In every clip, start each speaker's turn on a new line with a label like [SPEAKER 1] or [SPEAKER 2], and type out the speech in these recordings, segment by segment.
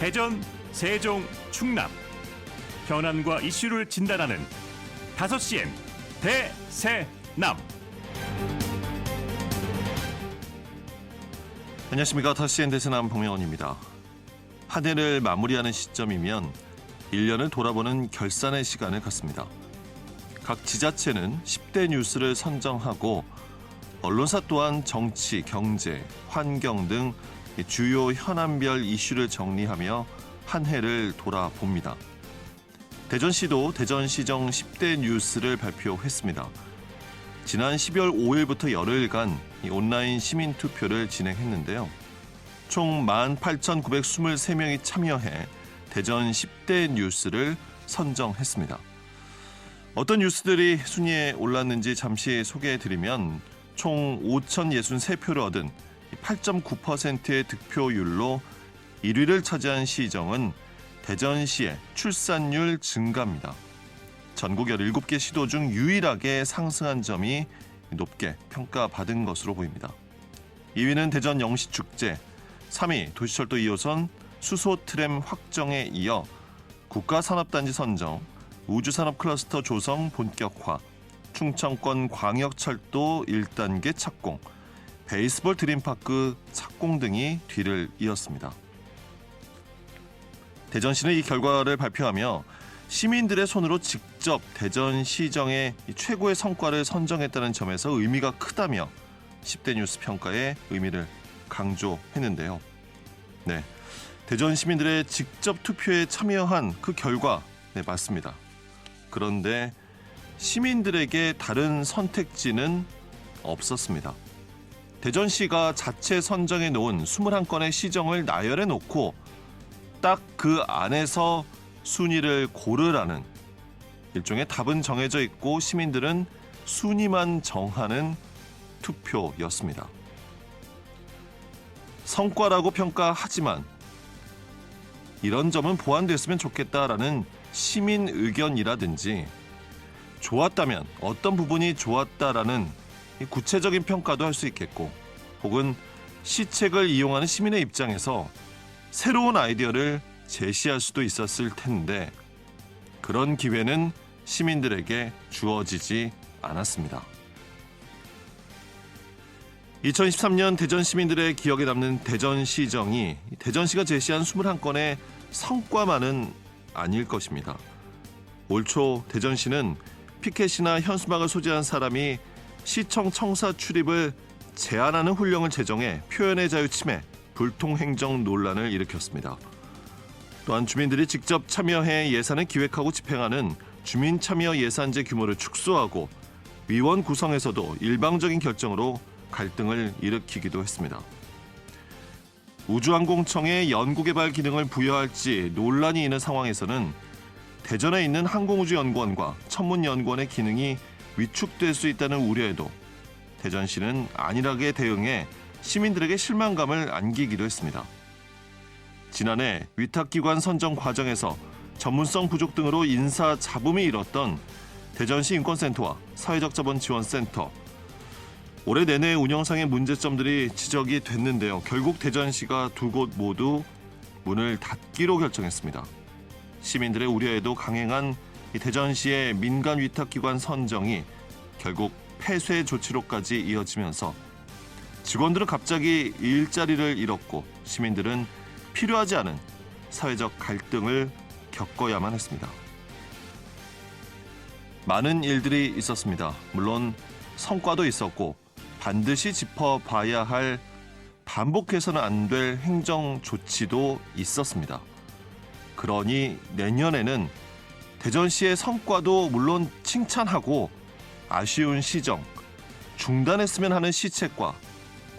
[SPEAKER 1] 대전, 세종, 충남 현안과 이슈를 진단하는 5시엔 대세남.
[SPEAKER 2] 안녕하십니까. 5시엔 대세남 봉영원입니다. 한 해를 마무리하는 시점이면 1년을 돌아보는 결산의 시간을 갖습니다. 각 지자체는 10대 뉴스를 선정하고 언론사 또한 정치, 경제, 환경 등 주요 현안별 이슈를 정리하며 한 해를 돌아봅니다. 대전시도 대전시정 10대 뉴스를 발표했습니다. 지난 12월 5일부터 열흘간 온라인 시민투표를 진행했는데요. 총 18,923명이 참여해 대전 10대 뉴스를 선정했습니다. 어떤 뉴스들이 순위에 올랐는지 잠시 소개해드리면 총 5,063표를 얻은 8.9%의 득표율로 1위를 차지한 시정은 대전시의 출산율 증가입니다. 전국 17개 시도 중 유일하게 상승한 점이 높게 평가받은 것으로 보입니다. 2위는 대전 영시축제, 3위 도시철도 2호선 수소 트램 확정에 이어 국가산업단지 선정, 우주산업클러스터 조성 본격화, 충청권 광역철도 1단계 착공, 베이스볼 드림파크 착공 등이 뒤를 이었습니다. 대전시는 이 결과를 발표하며 시민들의 손으로 직접 대전시정의 최고의 성과를 선정했다는 점에서 의미가 크다며 10대 뉴스 평가의 의미를 강조했는데요. 네, 대전 시민들의 직접 투표에 참여한 그 결과, 네, 맞습니다. 그런데 시민들에게 다른 선택지는 없었습니다. 대전시가 자체 선정해 놓은 21건의 시정을 나열해 놓고 딱 그 안에서 순위를 고르라는 일종의 답은 정해져 있고 시민들은 순위만 정하는 투표였습니다. 성과라고 평가하지만 이런 점은 보완됐으면 좋겠다라는 시민 의견이라든지 좋았다면 어떤 부분이 좋았다라는 구체적인 평가도 할 수 있겠고 혹은 시책을 이용하는 시민의 입장에서 새로운 아이디어를 제시할 수도 있었을 텐데 그런 기회는 시민들에게 주어지지 않았습니다. 2013년 대전 시민들의 기억에 남는 대전시정이 대전시가 제시한 21건의 성과만은 아닐 것입니다. 올 초 대전시는 피켓이나 현수막을 소지한 사람이 시청 청사 출입을 제한하는 훈령을 제정해 표현의 자유 침해, 불통행정 논란을 일으켰습니다. 또한 주민들이 직접 참여해 예산을 기획하고 집행하는 주민참여 예산제 규모를 축소하고 위원 구성에서도 일방적인 결정으로 갈등을 일으키기도 했습니다. 우주항공청에 연구개발 기능을 부여할지 논란이 있는 상황에서는 대전에 있는 항공우주연구원과 천문연구원의 기능이 위축될 수 있다는 우려에도 대전시는 안일하게 대응해 시민들에게 실망감을 안기기도 했습니다. 지난해 위탁기관 선정 과정에서 전문성 부족 등으로 인사 잡음이 일었던 대전시 인권센터와 사회적 자본 지원센터, 올해 내내 운영상의 문제점들이 지적이 됐는데요. 결국 대전시가 두 곳 모두 문을 닫기로 결정했습니다. 시민들의 우려에도 강행한 대전시의 민간 위탁기관 선정이 결국 폐쇄 조치로까지 이어지면서 직원들은 갑자기 일자리를 잃었고 시민들은 필요하지 않은 사회적 갈등을 겪어야만 했습니다. 많은 일들이 있었습니다. 물론 성과도 있었고 반드시 짚어봐야 할 반복해서는 안 될 행정 조치도 있었습니다. 그러니 내년에는 대전시의 성과도 물론 칭찬하고 아쉬운 시정, 중단했으면 하는 시책과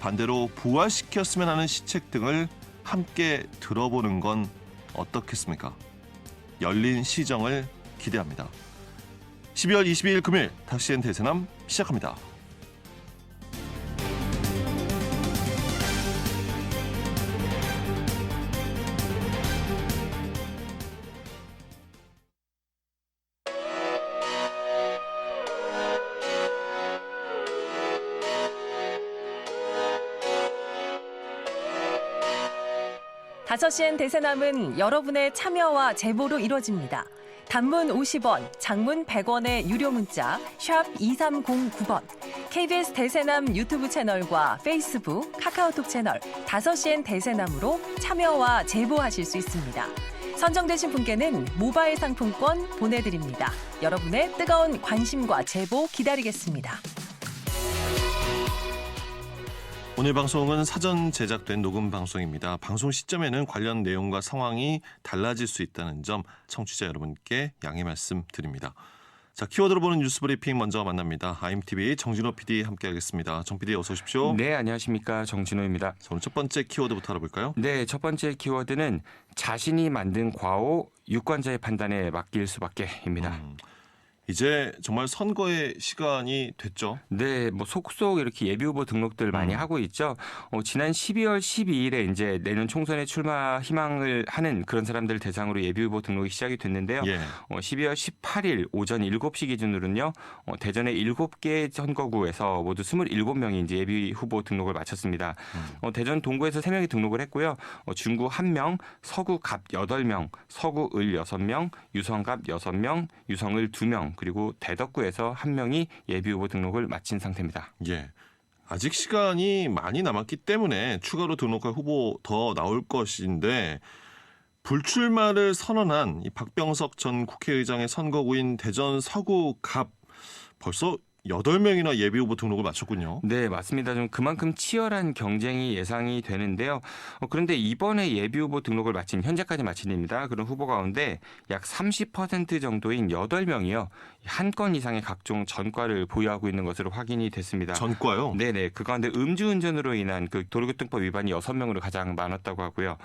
[SPEAKER 2] 반대로 부활시켰으면 하는 시책 등을 함께 들어보는 건 어떻겠습니까? 열린 시정을 기대합니다. 12월 22일 금요일 5시엔 대세남 시작합니다.
[SPEAKER 3] 5시엔 대세남은 여러분의 참여와 제보로 이루어집니다. 단문 50원, 장문 100원의 유료 문자 샵 2309번, KBS 대세남 유튜브 채널과 페이스북, 카카오톡 채널 5시엔 대세남으로 참여와 제보하실 수 있습니다. 선정되신 분께는 모바일 상품권 보내드립니다. 여러분의 뜨거운 관심과 제보 기다리겠습니다.
[SPEAKER 2] 오늘 방송은 사전 제작된 녹음 방송입니다. 방송 시점에는 관련 내용과 상황이 달라질 수 있다는 점 청취자 여러분께 양해 말씀드립니다. 자, 키워드로 보는 뉴스 브리핑 먼저 만납니다. IMTV 정진호 PD 함께하겠습니다. 정 PD 어서 오십시오.
[SPEAKER 4] 네, 안녕하십니까. 정진호입니다.
[SPEAKER 2] 자, 오늘 첫 번째 키워드부터 알아볼까요?
[SPEAKER 4] 네, 첫 번째 키워드는 자신이 만든 과오 유권자의 판단에 맡길 수밖에입니다.
[SPEAKER 2] 이제 정말 선거의 시간이 됐죠.
[SPEAKER 4] 네, 뭐 속속 이렇게 예비 후보 등록들 많이 하고 있죠. 지난 12월 12일에 이제 내년 총선에 출마 희망을 하는 그런 사람들 대상으로 예비 후보 등록이 시작이 됐는데요. 12월 18일 오전 7시 기준으로는요. 대전의 7개 선거구에서 모두 27명이 이제 예비 후보 등록을 마쳤습니다. 대전 동구에서 3명이 등록을 했고요. 중구 1명, 서구 갑 8명, 서구 을 6명, 유성 갑 6명, 유성을 2명, 그리고 대덕구에서 1명이 예비 후보 등록을 마친 상태입니다.
[SPEAKER 2] 예. 아직 시간이 많이 남았기 때문에 추가로 등록할 후보 더 나올 것인데 불출마를 선언한 이 박병석 전 국회의장의 선거구인 대전 서구 갑 벌써 8명이나 예비 후보 등록을 마쳤군요.
[SPEAKER 4] 네, 맞습니다. 좀 그만큼 치열한 경쟁이 예상이 되는데요. 그런데 이번에 예비 후보 등록을 마친 현재까지 마친입니다. 그런 후보 가운데 약 30% 정도인 8명이요. 한 건 이상의 각종 전과를 보유하고 있는 것으로 확인이 됐습니다.
[SPEAKER 2] 전과요?
[SPEAKER 4] 네네. 그 가운데 음주운전으로 인한 그 도로교통법 위반이 6명으로 가장 많았다고 하고요.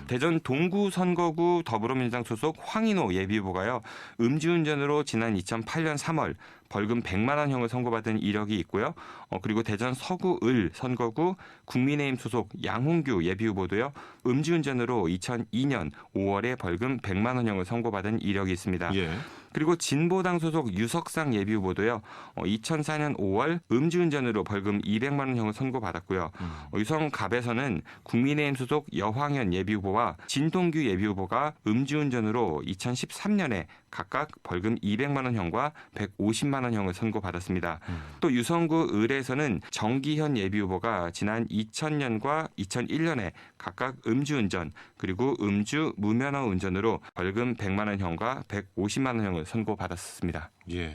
[SPEAKER 4] 대전 동구 선거구 더불어민주당 소속 황인호 예비 후보가요. 음주운전으로 지난 2008년 3월 벌금 100만 원형을 선고받은 이력이 있고요. 그리고 대전 서구 을 선거구 국민의힘 소속 양홍규 예비 후보도요. 음주운전으로 2002년 5월에 벌금 100만 원형을 선고받은 이력이 있습니다.
[SPEAKER 2] 예.
[SPEAKER 4] 그리고 진보당 소속 유석상 예비 후보도요. 2004년 5월 음주운전으로 벌금 200만 원형을 선고받았고요. 유성갑에서는 국민의힘 소속 여황현 예비 후보와 진동규 예비 후보가 음주운전으로 2013년에 각각 벌금 200만 원형과 150만 원형을 선고받았습니다. 또 유성구 을에서는 정기현 예비 후보가 지난 2000년과 2001년에 각각 음주운전 그리고 음주 무면허 운전으로 벌금 100만 원형과 150만 원형을 선고받았습니다.
[SPEAKER 2] 예.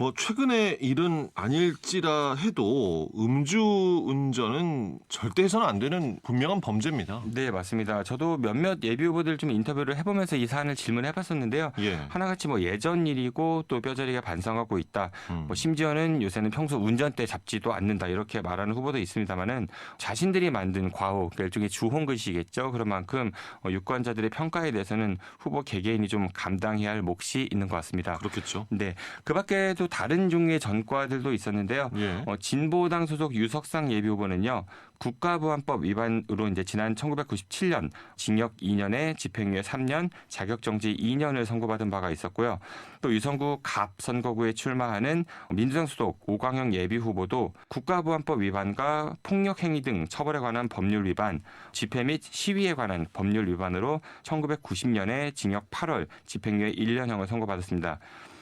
[SPEAKER 2] 뭐 최근의 일은 아닐지라 해도 음주운전은 절대 해서는 안 되는 분명한 범죄입니다.
[SPEAKER 4] 네, 맞습니다. 저도 몇몇 예비 후보들 좀 인터뷰를 해보면서 이 사안을 질문해봤었는데요.
[SPEAKER 2] 예.
[SPEAKER 4] 하나같이 뭐 예전 일이고 또 뼈저리게 반성하고 있다. 뭐 심지어는 요새는 평소 운전대 잡지도 않는다 이렇게 말하는 후보도 있습니다만은 자신들이 만든 과오, 그러니까 일종의 주홍글씨겠죠. 그런 만큼 유권자들의 평가에 대해서는 후보 개개인이 좀 감당해야 할 몫이 있는 것 같습니다.
[SPEAKER 2] 그렇겠죠.
[SPEAKER 4] 네, 그밖에도 다른 종류의 전과들도 있었는데요.
[SPEAKER 2] 예.
[SPEAKER 4] 진보당 소속 유석상 예비 후보는요. 국가보안법 위반으로 이제 지난 1997년 징역 2년에 집행유예 3년, 자격정지 2년을 선고받은 바가 있었고요. 또 유성구 갑 선거구에 출마하는 민주당 소속 오광영 예비 후보도 국가보안법 위반과 폭력행위 등 처벌에 관한 법률 위반, 집회 및 시위에 관한 법률 위반으로 1990년에 징역 8월, 집행유예 1년형을 선고받았습니다.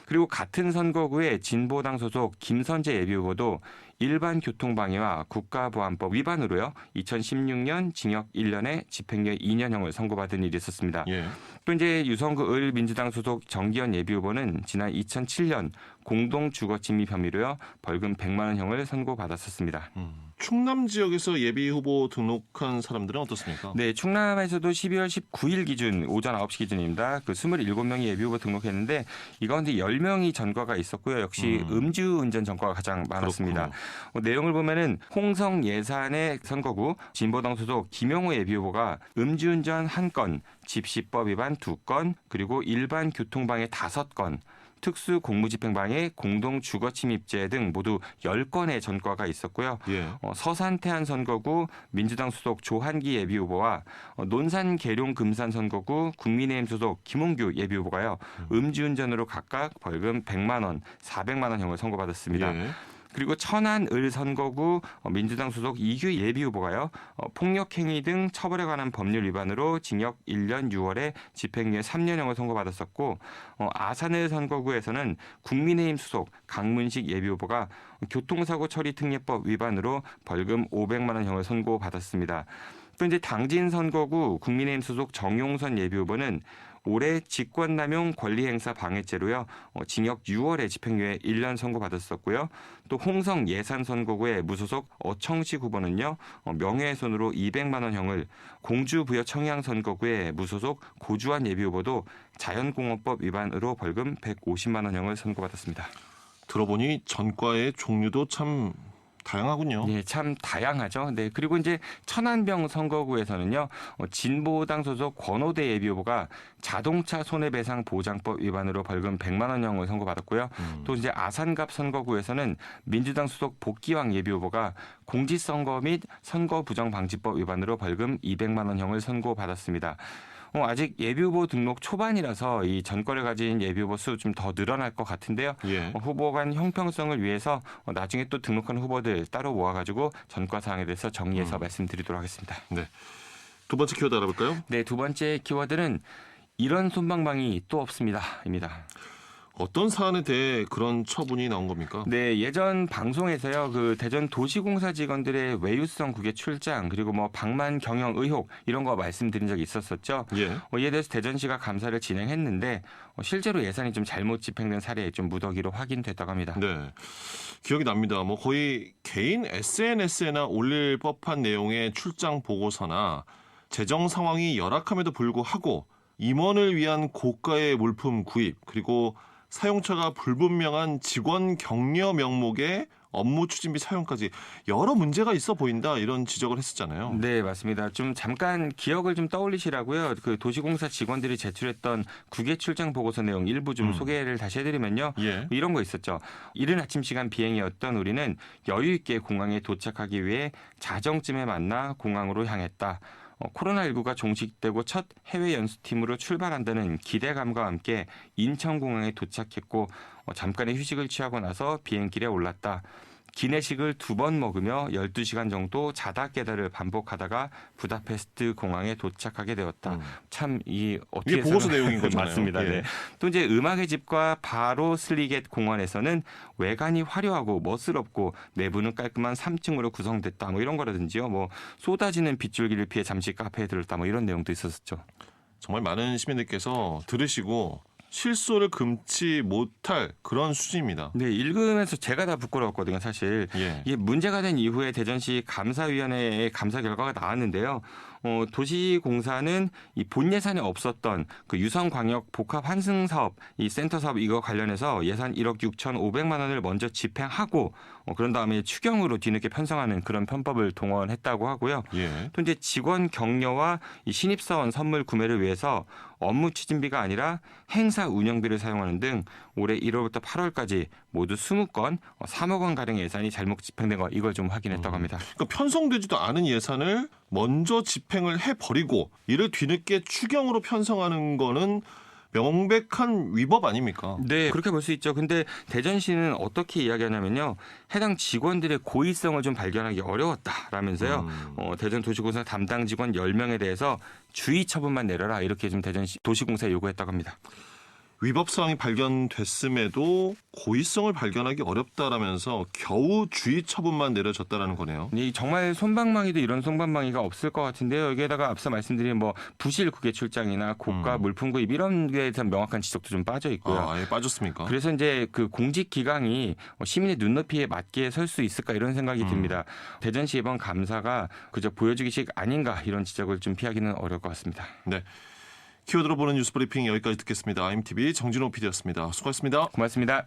[SPEAKER 4] 그리고 같은 선거구의 진보당 소속 김선재 예비 후보도 일반 교통방해와 국가보안법 위반으로요. 2016년 징역 1년에 집행유예 2년형을 선고받은 일이 있었습니다.
[SPEAKER 2] 예.
[SPEAKER 4] 또 이제 유성구 을 민주당 소속 정기현 예비 후보는 지난 2007년 공동 주거침입 혐의로요. 벌금 100만 원형을 선고받았었습니다.
[SPEAKER 2] 충남 지역에서 예비 후보 등록한 사람들은 어떻습니까?
[SPEAKER 4] 네, 충남에서도 12월 19일 기준 오전 9시 기준입니다. 그 27명이 예비 후보 등록했는데 이 가운데 10명이 전과가 있었고요. 역시 음주운전 전과가 가장 많았습니다. 내용을 보면은 홍성 예산의 선거구 진보당 소속 김용호 예비 후보가 음주운전 1건, 집시법 위반 2건, 그리고 일반 교통방해 5건, 특수 공무집행방해, 공동 주거침입죄 등 모두 10건의 전과가 있었고요.
[SPEAKER 2] 예.
[SPEAKER 4] 서산 태안 선거구 민주당 소속 조한기 예비 후보와 논산 계룡 금산 선거구 국민의힘 소속 김홍규 예비 후보가요. 음주운전으로 각각 벌금 100만 원, 400만 원형을 선고받았습니다.
[SPEAKER 2] 예.
[SPEAKER 4] 그리고 천안을 선거구 민주당 소속 이규 예비후보가요. 폭력행위 등 처벌에 관한 법률 위반으로 징역 1년 6월에 집행유예 3년형을 선고받았었고 아산을 선거구에서는 국민의힘 소속 강문식 예비후보가 교통사고 처리 특례법 위반으로 벌금 500만 원형을 선고받았습니다. 또 이제 당진 선거구 국민의힘 소속 정용선 예비후보는 올해 직권남용 권리행사 방해죄로요. 징역 6월에 집행유예 1년 선고받았었고요. 또 홍성 예산 선거구의 무소속 어청식 후보는요. 명예훼손으로 200만 원형을, 공주 부여 청양 선거구의 무소속 고주환 예비후보도 자연공원법 위반으로 벌금 150만 원형을 선고받았습니다.
[SPEAKER 2] 들어보니 전과의 종류도 참 다양하군요.
[SPEAKER 4] 네, 참 다양하죠. 네, 그리고 이제 천안병 선거구에서는요, 진보당 소속 권오대 예비후보가 자동차 손해배상 보장법 위반으로 벌금 100만 원형을 선고받았고요. 또 이제 아산갑 선거구에서는 민주당 소속 복기왕 예비후보가 공직선거 및 선거부정방지법 위반으로 벌금 200만 원형을 선고받았습니다. 아직 예비후보 등록 초반이라서 이 전과를 가진 예비후보 수 좀 더 늘어날 것 같은데요.
[SPEAKER 2] 예.
[SPEAKER 4] 후보 간 형평성을 위해서 나중에 또 등록한 후보들 따로 모아가지고 전과 사항에 대해서 정리해서 말씀드리도록 하겠습니다.
[SPEAKER 2] 네. 두 번째 키워드 알아볼까요?
[SPEAKER 4] 네, 두 번째 키워드는 이런 솜방망이 또 없습니다.입니다.
[SPEAKER 2] 어떤 사안에 대해 그런 처분이 나온 겁니까?
[SPEAKER 4] 네, 예전 방송에서요, 그 대전 도시공사 직원들의 외유성 국외 출장, 그리고 뭐 방만 경영 의혹 이런 거 말씀드린 적이 있었었죠.
[SPEAKER 2] 예.
[SPEAKER 4] 이에 대해서 대전시가 감사를 진행했는데 실제로 예산이 좀 잘못 집행된 사례 좀 무더기로 확인됐다고 합니다.
[SPEAKER 2] 네. 기억이 납니다. 뭐 거의 개인 SNS에나 올릴 법한 내용의 출장 보고서나 재정 상황이 열악함에도 불구하고 임원을 위한 고가의 물품 구입, 그리고 사용처가 불분명한 직원 격려 명목의 업무 추진비 사용까지 여러 문제가 있어 보인다, 이런 지적을 했었잖아요.
[SPEAKER 4] 네, 맞습니다. 좀 잠깐 기억을 좀 떠올리시라고요. 그 도시공사 직원들이 제출했던 국외 출장 보고서 내용 일부 좀 소개를 다시 해드리면요.
[SPEAKER 2] 예.
[SPEAKER 4] 이런 거 있었죠. 이른 아침 시간 비행이었던 우리는 여유 있게 공항에 도착하기 위해 자정쯤에 만나 공항으로 향했다. 코로나19가 종식되고 첫 해외 연수팀으로 출발한다는 기대감과 함께 인천공항에 도착했고 잠깐의 휴식을 취하고 나서 비행길에 올랐다. 기내식을 2번 먹으며 12시간 정도 자다 깨다를 반복하다가 부다페스트 공항에 도착하게 되었다. 참 어떻게
[SPEAKER 2] 이게 보고서 내용인 거잖아요.
[SPEAKER 4] 맞습니다.
[SPEAKER 2] 예.
[SPEAKER 4] 네. 또 이제 음악의 집과 바로 슬리겟 공원에서는 외관이 화려하고 멋스럽고 내부는 깔끔한 3층으로 구성됐다. 뭐 이런 거라든지요. 뭐 쏟아지는 빗줄기를 피해 잠시 카페에 들렀다. 뭐 이런 내용도 있었었죠.
[SPEAKER 2] 정말 많은 시민들께서 들으시고 실소를 금치 못할 그런 수준입니다.
[SPEAKER 4] 네, 읽으면서 제가 다 부끄러웠거든요, 사실.
[SPEAKER 2] 예.
[SPEAKER 4] 이게 문제가 된 이후에 대전시 감사위원회의 감사 결과가 나왔는데요. 도시공사는 이 본 예산에 없었던 그 유성광역 복합 환승 사업, 이 센터 사업 이거 관련해서 예산 1억 6,500만 원을 먼저 집행하고 그런 다음에 추경으로 뒤늦게 편성하는 그런 편법을 동원했다고 하고요.
[SPEAKER 2] 예.
[SPEAKER 4] 또 이제 직원 격려와 이 신입사원 선물 구매를 위해서 업무 추진비가 아니라 행사 운영비를 사용하는 등 올해 1월부터 8월까지 모두 20건 3억 원 가량의 예산이 잘못 집행된 거 이걸 좀 확인했다고 합니다.
[SPEAKER 2] 그러니까 편성되지도 않은 예산을 먼저 집행을 해버리고 이를 뒤늦게 추경으로 편성하는 거는 명백한 위법 아닙니까?
[SPEAKER 4] 네, 그렇게 볼 수 있죠. 근데 대전시는 어떻게 이야기하냐면요. 해당 직원들의 고의성을 좀 발견하기 어려웠다라면서요. 대전도시공사 담당 직원 10명에 대해서 주의 처분만 내려라 이렇게 좀 대전시 도시공사에 요구했다고 합니다.
[SPEAKER 2] 위법 사항이 발견됐음에도 고의성을 발견하기 어렵다라면서 겨우 주의 처분만 내려졌다라는 거네요.
[SPEAKER 4] 이 정말 솜방망이도 이런 솜방망이가 없을 것 같은데요. 여기에다가 앞서 말씀드린 뭐 부실 국외 출장이나 고가 물품 구입 이런 거에 대한 명확한 지적도 좀 빠져 있고요.
[SPEAKER 2] 아예 빠졌습니까?
[SPEAKER 4] 그래서 이제 그 공직 기강이 시민의 눈높이에 맞게 설 수 있을까 이런 생각이 듭니다. 대전시 이번 감사가 그저 보여주기식 아닌가 이런 지적을 좀 피하기는 어려울 것 같습니다.
[SPEAKER 2] 네. 키워드로 보는 뉴스 브리핑 여기까지 듣겠습니다. IMTV 정진호 PD였습니다. 수고하셨습니다.
[SPEAKER 4] 고맙습니다.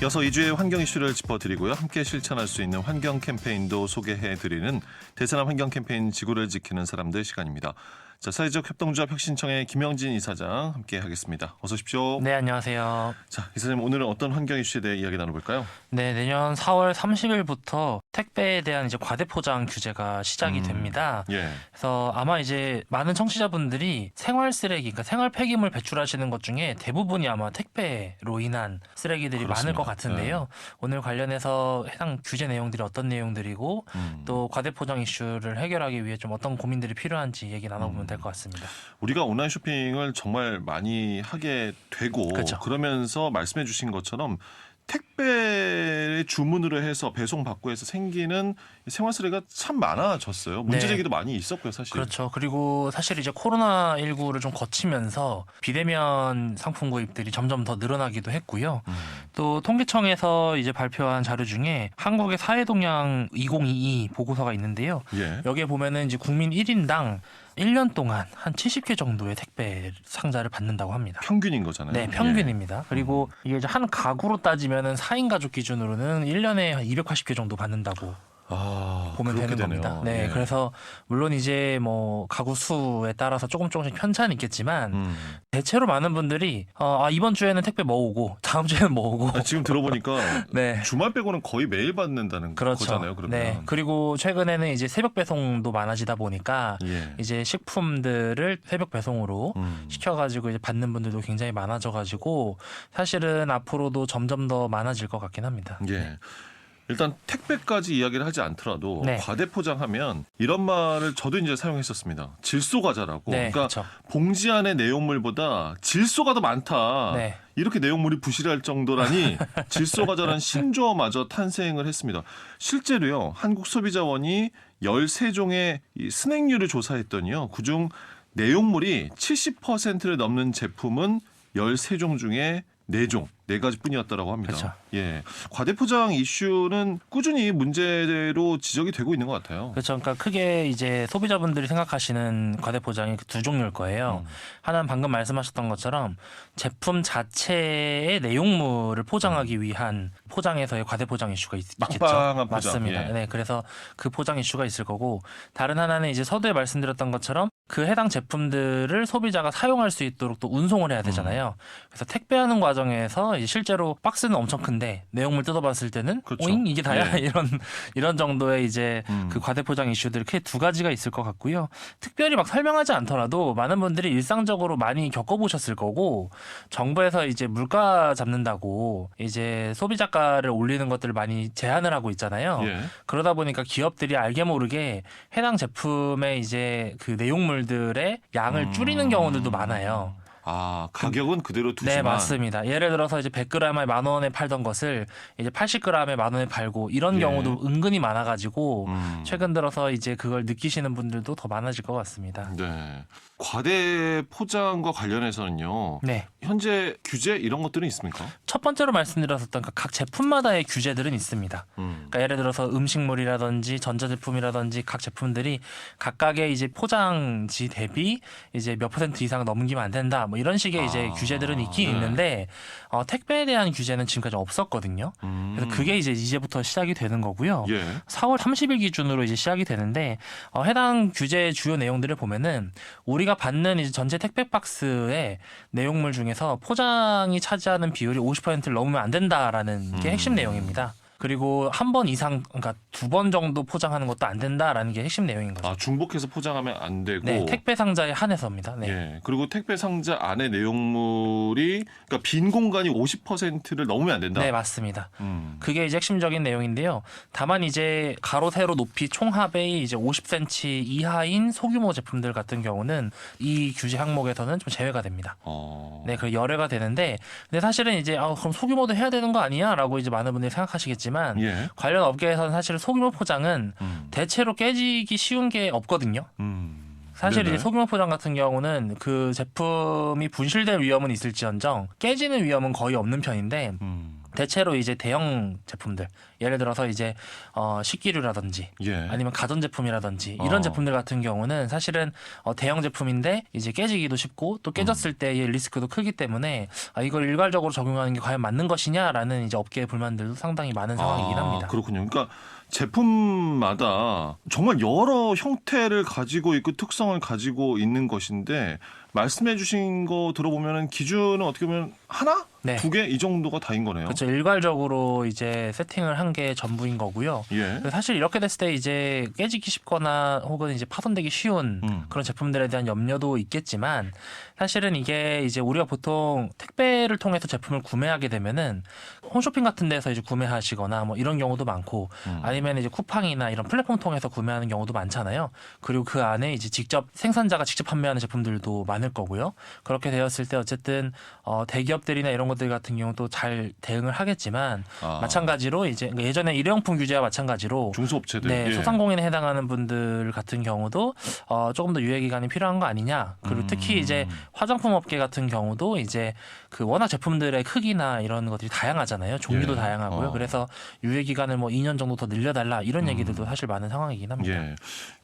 [SPEAKER 2] 이어서 2주의 환경 이슈를 짚어드리고요. 함께 실천할 수 있는 환경 캠페인도 소개해드리는 대세남 환경 캠페인 지구를 지키는 사람들 시간입니다. 자, 사회적 협동조합 혁신청의 김영진 이사장 함께 하겠습니다. 어서 오십시오.
[SPEAKER 5] 네, 안녕하세요.
[SPEAKER 2] 자, 이사장님 오늘은 어떤 환경 이슈에 대해 이야기 나눠볼까요?
[SPEAKER 5] 네, 내년 4월 30일부터 택배에 대한 이제 과대포장 규제가 시작이 됩니다.
[SPEAKER 2] 예.
[SPEAKER 5] 그래서 아마 이제 많은 청취자분들이 생활 쓰레기, 그러니까 생활 폐기물 배출하시는 것 중에 대부분이 아마 택배로 인한 쓰레기들이
[SPEAKER 2] 그렇습니다.
[SPEAKER 5] 많을 것 같은데요. 오늘 관련해서 해당 규제 내용들이 어떤 내용들이고 또 과대포장 이슈를 해결하기 위해 좀 어떤 고민들이 필요한지 얘기 나눠보면 될 것 같습니다.
[SPEAKER 2] 우리가 온라인 쇼핑을 정말 많이 하게 되고
[SPEAKER 5] 그렇죠.
[SPEAKER 2] 그러면서 말씀해 주신 것처럼 택배 주문으로 해서 배송받고 해서 생기는 생활 쓰레기가 참 많아졌어요. 문제
[SPEAKER 5] 네.
[SPEAKER 2] 제기도 많이 있었고요, 사실.
[SPEAKER 5] 그렇죠. 그리고 사실 이제 코로나19를 좀 거치면서 비대면 상품 구입들이 점점 더 늘어나기도 했고요. 또 통계청에서 이제 발표한 자료 중에 한국의 사회동향 2022 보고서가 있는데요.
[SPEAKER 2] 예.
[SPEAKER 5] 여기에 보면은 이제 국민 1인당 1년 동안 한 70개 정도의 택배 상자를 받는다고 합니다.
[SPEAKER 2] 평균인 거잖아요.
[SPEAKER 5] 네, 평균입니다. 그리고 이게 이제 한 가구로 따지면은 4인 가족 기준으로는 1년에 한 280개 정도 받는다고 보면
[SPEAKER 2] 그렇게
[SPEAKER 5] 되는
[SPEAKER 2] 되네요.
[SPEAKER 5] 겁니다. 네,
[SPEAKER 2] 예.
[SPEAKER 5] 그래서 물론 이제 뭐 가구 수에 따라서 조금씩 편차는 있겠지만 대체로 많은 분들이 이번 주에는 택배 뭐 오고 다음 주에는 뭐 오고
[SPEAKER 2] 지금 들어보니까
[SPEAKER 5] 네.
[SPEAKER 2] 주말 빼고는 거의 매일 받는다는
[SPEAKER 5] 그렇죠.
[SPEAKER 2] 거잖아요. 그러면.
[SPEAKER 5] 네. 그리고 최근에는 이제 새벽 배송도 많아지다 보니까
[SPEAKER 2] 예.
[SPEAKER 5] 이제 식품들을 새벽 배송으로 시켜가지고 이제 받는 분들도 굉장히 많아져가지고 사실은 앞으로도 점점 더 많아질 것 같긴 합니다.
[SPEAKER 2] 예. 일단 택배까지 이야기를 하지 않더라도
[SPEAKER 5] 네.
[SPEAKER 2] 과대포장하면 이런 말을 저도 이제 사용했었습니다. 질소 과자라고.
[SPEAKER 5] 네,
[SPEAKER 2] 그러니까
[SPEAKER 5] 그렇죠.
[SPEAKER 2] 봉지 안의 내용물보다 질소가 더 많다.
[SPEAKER 5] 네.
[SPEAKER 2] 이렇게 내용물이 부실할 정도라니 질소 과자라는 신조어마저 탄생을 했습니다. 실제로요. 한국소비자원이 13종의 이 스낵류를 조사했더니요. 그중 내용물이 70%를 넘는 제품은 13종 중에 4종, 4가지뿐이었다라고 합니다.
[SPEAKER 5] 그렇죠.
[SPEAKER 2] 예, 과대포장 이슈는 꾸준히 문제로 지적이 되고 있는 것 같아요.
[SPEAKER 5] 그렇죠. 그러니까 크게 이제 소비자분들이 생각하시는 과대포장이 두 종류일 거예요. 하나는 방금 말씀하셨던 것처럼 제품 자체의 내용물을 포장하기 위한 포장에서의 과대포장 이슈가 있겠죠.
[SPEAKER 2] 빵빵한 포장.
[SPEAKER 5] 맞습니다.
[SPEAKER 2] 예.
[SPEAKER 5] 네, 그래서 그 포장 이슈가 있을 거고 다른 하나는 이제 서두에 말씀드렸던 것처럼 그 해당 제품들을 소비자가 사용할 수 있도록 또 운송을 해야 되잖아요. 그래서 택배하는 과정에서 이제 실제로 박스는 엄청 큰데 내용물 뜯어봤을 때는
[SPEAKER 2] 그렇죠.
[SPEAKER 5] 오잉 이게 다야
[SPEAKER 2] 예.
[SPEAKER 5] 이런 정도의 이제 그 과대포장 이슈들이 크게 두 가지가 있을 것 같고요. 특별히 막 설명하지 않더라도 많은 분들이 일상적으로 많이 겪어보셨을 거고 정부에서 이제 물가 잡는다고 이제 소비자가를 올리는 것들을 많이 제한을 하고 있잖아요.
[SPEAKER 2] 예.
[SPEAKER 5] 그러다 보니까 기업들이 알게 모르게 해당 제품의 이제 그 내용물들의 양을 줄이는 경우들도 많아요.
[SPEAKER 2] 아, 가격은 그대로 두지만.
[SPEAKER 5] 네, 맞습니다. 예를 들어서 이제 100g에 10,000원에 팔던 것을 이제 80g에 10,000원에 팔고 이런
[SPEAKER 2] 예.
[SPEAKER 5] 경우도 은근히 많아가지고 최근
[SPEAKER 2] 음.
[SPEAKER 5] 들어서 이제 그걸 느끼시는 분들도 더 많아질 것 같습니다.
[SPEAKER 2] 네. 과대 포장과 관련해서는요.
[SPEAKER 5] 네.
[SPEAKER 2] 현재 규제 이런 것들은 있습니까?
[SPEAKER 5] 첫 번째로 말씀드렸었던 각 제품마다의 규제들은 있습니다. 그러니까 예를 들어서 음식물이라든지 전자제품이라든지 각 제품들이 각각의 이제 포장지 대비 이제 몇 % 이상 넘기면 안 된다. 뭐 이런 식의 이제 규제들은 있긴
[SPEAKER 2] 네.
[SPEAKER 5] 있는데 택배에 대한 규제는 지금까지 없었거든요. 그래서 그게 이제부터 시작이 되는 거고요.
[SPEAKER 2] 예.
[SPEAKER 5] 4월 30일 기준으로 이제 시작이 되는데 해당 규제 주요 내용들을 보면은 우리가 받는 이제 전체 택배 박스의 내용물 중에서 포장이 차지하는 비율이 50%를 넘으면 안 된다라는 게 핵심 내용입니다. 그리고 한 번 이상, 그러니까 2번 정도 포장하는 것도 안 된다라는 게 핵심 내용인 거죠.
[SPEAKER 2] 아, 중복해서 포장하면 안 되고.
[SPEAKER 5] 네, 택배 상자에 한해서입니다. 네.
[SPEAKER 2] 예. 그리고 택배 상자 안에 내용물이 그러니까 빈 공간이 50%를 넘으면 안 된다.
[SPEAKER 5] 네, 맞습니다.
[SPEAKER 2] 음.
[SPEAKER 5] 그게 이제 핵심적인 내용인데요. 다만 이제 가로 세로 높이 총합의 이제 50cm 이하인 소규모 제품들 같은 경우는 이 규제 항목에서는 좀 제외가 됩니다. 네, 그 열애가 되는데, 근데 사실은 이제 그럼 소규모도 해야 되는 거 아니야?라고 이제 많은 분들이 생각하시겠지만
[SPEAKER 2] 예.
[SPEAKER 5] 관련 업계에서는 사실 소규모 포장은 대체로 깨지기 쉬운 게 없거든요. 사실
[SPEAKER 2] 네네.
[SPEAKER 5] 이제 소규모 포장 같은 경우는 그 제품이 분실될 위험은 있을지언정 깨지는 위험은 거의 없는 편인데. 대체로 이제 대형 제품들, 예를 들어서 이제 식기류라든지
[SPEAKER 2] 예.
[SPEAKER 5] 아니면 가전제품이라든지 이런 제품들 같은 경우는 사실은 대형 제품인데 이제 깨지기도 쉽고 또 깨졌을 때의 리스크도 크기 때문에 이걸 일괄적으로 적용하는 게 과연 맞는 것이냐라는 이제 업계의 불만들도 상당히 많은 상황이긴 합니다.
[SPEAKER 2] 그렇군요. 그러니까 제품마다 정말 여러 형태를 가지고 있고 특성을 가지고 있는 것인데 말씀해 주신 거 들어보면 기준은 어떻게 보면 하나?
[SPEAKER 5] 네.
[SPEAKER 2] 2개? 이 정도가 다인 거네요.
[SPEAKER 5] 그렇죠. 일괄적으로 이제 세팅을 한 게 전부인 거고요.
[SPEAKER 2] 예.
[SPEAKER 5] 사실 이렇게 됐을 때 이제 깨지기 쉽거나 혹은 이제 파손되기 쉬운 그런 제품들에 대한 염려도 있겠지만 사실은 이게 이제 우리가 보통 택배를 통해서 제품을 구매하게 되면은 홈쇼핑 같은 데서 이제 구매하시거나 뭐 이런 경우도 많고 아니면 이제 쿠팡이나 이런 플랫폼 통해서 구매하는 경우도 많잖아요. 그리고 그 안에 이제 직접 생산자가 직접 판매하는 제품들도 많을 거고요. 그렇게 되었을 때 어쨌든 대기업들이나 이런 것들 같은 경우도 잘 대응을 하겠지만 마찬가지로 이제 예전에 일회용품 규제와 마찬가지로
[SPEAKER 2] 중소업체들.
[SPEAKER 5] 네,
[SPEAKER 2] 예.
[SPEAKER 5] 소상공인에 해당하는 분들 같은 경우도 조금 더 유예 기간이 필요한 거 아니냐. 그리고 특히 이제 화장품 업계 같은 경우도 이제 그 워낙 제품들의 크기나 이런 것들이 다양하잖아요. 종류도
[SPEAKER 2] 예.
[SPEAKER 5] 다양하고요. 그래서 유예 기간을 뭐 2년 정도 더 늘려달라 이런 얘기들도 사실 많은 상황이긴 합니다.
[SPEAKER 2] 예.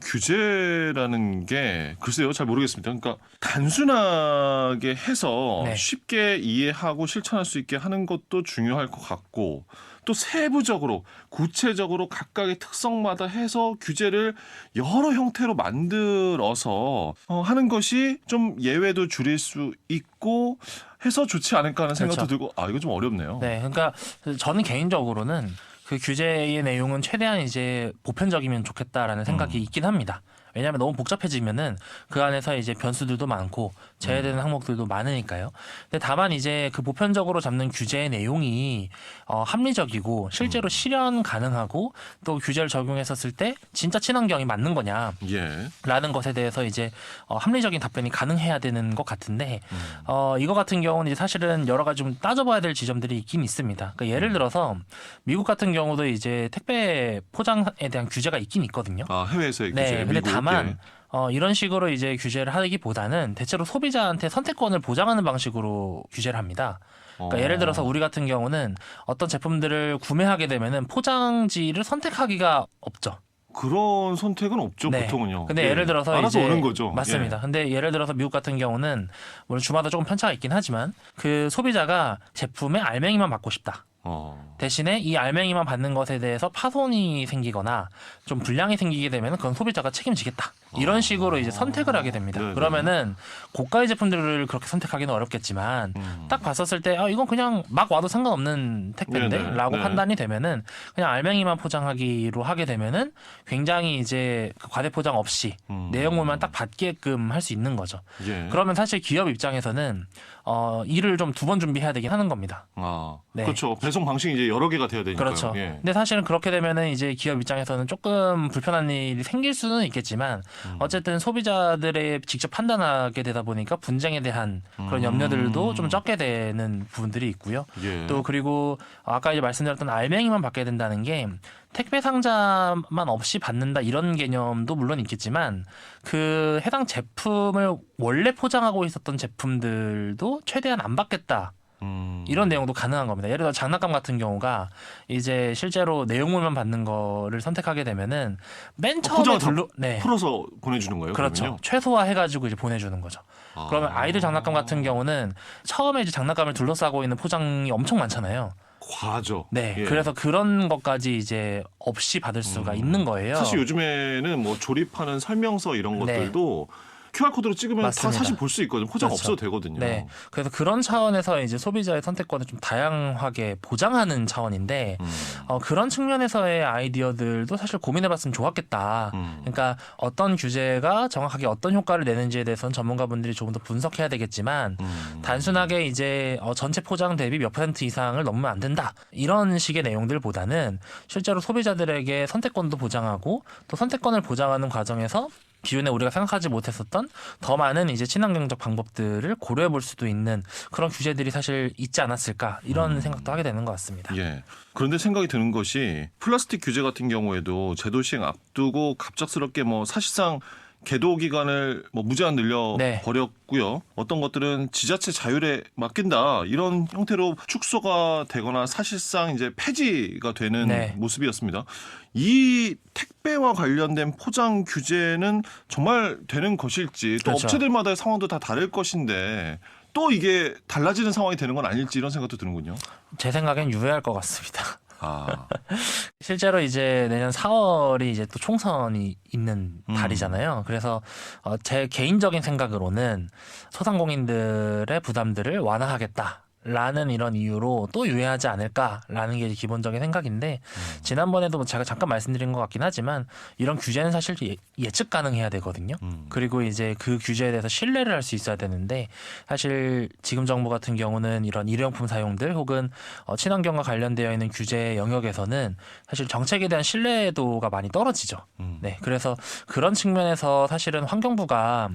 [SPEAKER 2] 규제라는 게 글쎄요, 잘 모르겠습니다. 그러니까 단순하게 해서
[SPEAKER 5] 네.
[SPEAKER 2] 쉽게 이해하고 실천할 수 있게 하는 것도 중요할 것 같고 또 세부적으로 구체적으로 각각의 특성마다 해서 규제를 여러 형태로 만들어서 하는 것이 좀 예외도 줄일 수 있고 해서 좋지 않을까 하는 생각도
[SPEAKER 5] 그렇죠.
[SPEAKER 2] 들고 이거 좀 어렵네요.
[SPEAKER 5] 네, 그러니까 저는 개인적으로는 그 규제의 내용은 최대한 이제 보편적이면 좋겠다라는 생각이 있긴 합니다. 왜냐하면 너무 복잡해지면은 그 안에서 이제 변수들도 많고 제외되는 항목들도 많으니까요. 근데 다만 이제 그 보편적으로 잡는 규제의 내용이 합리적이고 실제로 실현 가능하고 또 규제를 적용했었을 때 진짜 친환경이 맞는 거냐.
[SPEAKER 2] 예.
[SPEAKER 5] 라는 것에 대해서 이제 합리적인 답변이 가능해야 되는 것 같은데 이거 같은 경우는 이제 사실은 여러 가지 좀 따져봐야 될 지점들이 있긴 있습니다. 그러니까 예를 들어서 미국 같은 경우도 이제 택배 포장에 대한 규제가 있긴 있거든요.
[SPEAKER 2] 해외에서의 규제.
[SPEAKER 5] 네, 근데
[SPEAKER 2] 미국,
[SPEAKER 5] 다만
[SPEAKER 2] 예.
[SPEAKER 5] 이런 식으로 이제 규제를 하기보다는 대체로 소비자한테 선택권을 보장하는 방식으로 규제를 합니다. 그러니까 예를 들어서 우리 같은 경우는 어떤 제품들을 구매하게 되면은 포장지를 선택하기가 없죠.
[SPEAKER 2] 그런 선택은 없죠,
[SPEAKER 5] 네.
[SPEAKER 2] 보통은요.
[SPEAKER 5] 근데 예를 들어서
[SPEAKER 2] 알아서
[SPEAKER 5] 이제
[SPEAKER 2] 오는 거죠.
[SPEAKER 5] 맞습니다.
[SPEAKER 2] 예.
[SPEAKER 5] 근데 예를 들어서 미국 같은 경우는 물론 주마다 조금 편차가 있긴 하지만 그 소비자가 제품의 알맹이만 받고 싶다. 대신에 이 알맹이만 받는 것에 대해서 파손이 생기거나 좀 불량이 생기게 되면 그건 소비자가 책임지겠다. 이런 식으로 이제 선택을 하게 됩니다.
[SPEAKER 2] 네네.
[SPEAKER 5] 그러면은 고가의 제품들을 그렇게 선택하기는 어렵겠지만 딱 봤었을 때 이건 그냥 막 와도 상관없는 택배인데
[SPEAKER 2] 네네.
[SPEAKER 5] 라고
[SPEAKER 2] 네.
[SPEAKER 5] 판단이 되면은 그냥 알맹이만 포장하기로 하게 되면은 굉장히 이제 그 과대 포장 없이 내용물만 딱 받게끔 할 수 있는 거죠.
[SPEAKER 2] 예.
[SPEAKER 5] 그러면 사실 기업 입장에서는 일을 좀 두 번 준비해야 되긴 하는 겁니다. 네.
[SPEAKER 2] 그렇죠. 배송 방식이 이제 여러 개가 돼야 되니까요.
[SPEAKER 5] 그렇죠.
[SPEAKER 2] 예.
[SPEAKER 5] 근데 사실은 그렇게 되면은 이제 기업 입장에서는 조금 불편한 일이 생길 수는 있겠지만 어쨌든 소비자들의 직접 판단하게 되다 보니까 분쟁에 대한 그런 염려들도 좀 적게 되는 부분들이 있고요.
[SPEAKER 2] 예.
[SPEAKER 5] 또 그리고 아까 이제 말씀드렸던 알맹이만 받게 된다는 게 택배 상자만 없이 받는다 이런 개념도 물론 있겠지만 그 해당 제품을 원래 포장하고 있었던 제품들도 최대한 안 받겠다. 이런 내용도 가능한 겁니다. 예를 들어 장난감 같은 경우가 이제 실제로 내용물만 받는 거를 선택하게 되면은 맨 처음에
[SPEAKER 2] 포장을
[SPEAKER 5] 네.
[SPEAKER 2] 풀어서 보내주는 거예요?
[SPEAKER 5] 그렇죠.
[SPEAKER 2] 그러면요?
[SPEAKER 5] 최소화해가지고 이제 보내주는 거죠. 그러면 아이들 장난감 같은 경우는 처음에 이제 장난감을 둘러싸고 있는 포장이 엄청 많잖아요.
[SPEAKER 2] 과하죠.
[SPEAKER 5] 네.
[SPEAKER 2] 예.
[SPEAKER 5] 그래서 그런 것까지 이제 없이 받을 수가 있는 거예요.
[SPEAKER 2] 사실 요즘에는 뭐 조립하는 설명서 이런
[SPEAKER 5] 네.
[SPEAKER 2] 것들도 QR코드로 찍으면
[SPEAKER 5] 맞습니다.
[SPEAKER 2] 다 사실 볼 수 있거든요. 포장
[SPEAKER 5] 그렇죠.
[SPEAKER 2] 없어도 되거든요.
[SPEAKER 5] 네. 그래서 그런 차원에서 이제 소비자의 선택권을 좀 다양하게 보장하는 차원인데 그런 측면에서의 아이디어들도 사실 고민해봤으면 좋았겠다. 그러니까 어떤 규제가 정확하게 어떤 효과를 내는지에 대해서는 전문가분들이 조금 더 분석해야 되겠지만 단순하게 이제 전체 포장 대비 몇 % 이상을 넘으면 안 된다. 이런 식의 내용들보다는 실제로 소비자들에게 선택권도 보장하고 또 선택권을 보장하는 과정에서 기존에 우리가 생각하지 못했었던 더 많은 이제 친환경적 방법들을 고려해 볼 수도 있는 그런 규제들이 사실 있지 않았을까 이런 생각도 하게 되는 것 같습니다.
[SPEAKER 2] 예. 그런데 생각이 드는 것이 플라스틱 규제 같은 경우에도 제도 시행 앞두고 갑작스럽게 뭐 사실상 계도 기간을 뭐 무제한 늘려
[SPEAKER 5] 네.
[SPEAKER 2] 버렸고요. 어떤 것들은 지자체 자율에 맡긴다 이런 형태로 축소가 되거나 사실상 이제 폐지가 되는
[SPEAKER 5] 네.
[SPEAKER 2] 모습이었습니다. 이 택배와 관련된 포장 규제는 정말 되는 것일지 또
[SPEAKER 5] 그렇죠.
[SPEAKER 2] 업체들마다의 상황도 다 다를 것인데 또 이게 달라지는 상황이 되는 건 아닐지 이런 생각도 드는군요.
[SPEAKER 5] 제 생각엔 유효할 것 같습니다.
[SPEAKER 2] 아,
[SPEAKER 5] 실제로 이제 내년 4월이 이제 또 총선이 있는 달이잖아요. 그래서 제 개인적인 생각으로는 소상공인들의 부담들을 완화하겠다. 라는 이런 이유로 또 유예하지 않을까라는 게 기본적인 생각인데 지난번에도 제가 잠깐 말씀드린 것 같긴 하지만 이런 규제는 사실 예측 가능해야 되거든요. 그리고 이제 그 규제에 대해서 신뢰를 할 수 있어야 되는데 사실 지금 정부 같은 경우는 이런 일회용품 사용들 혹은 친환경과 관련되어 있는 규제 영역에서는 사실 정책에 대한 신뢰도가 많이 떨어지죠. 네, 그래서 그런 측면에서 사실은 환경부가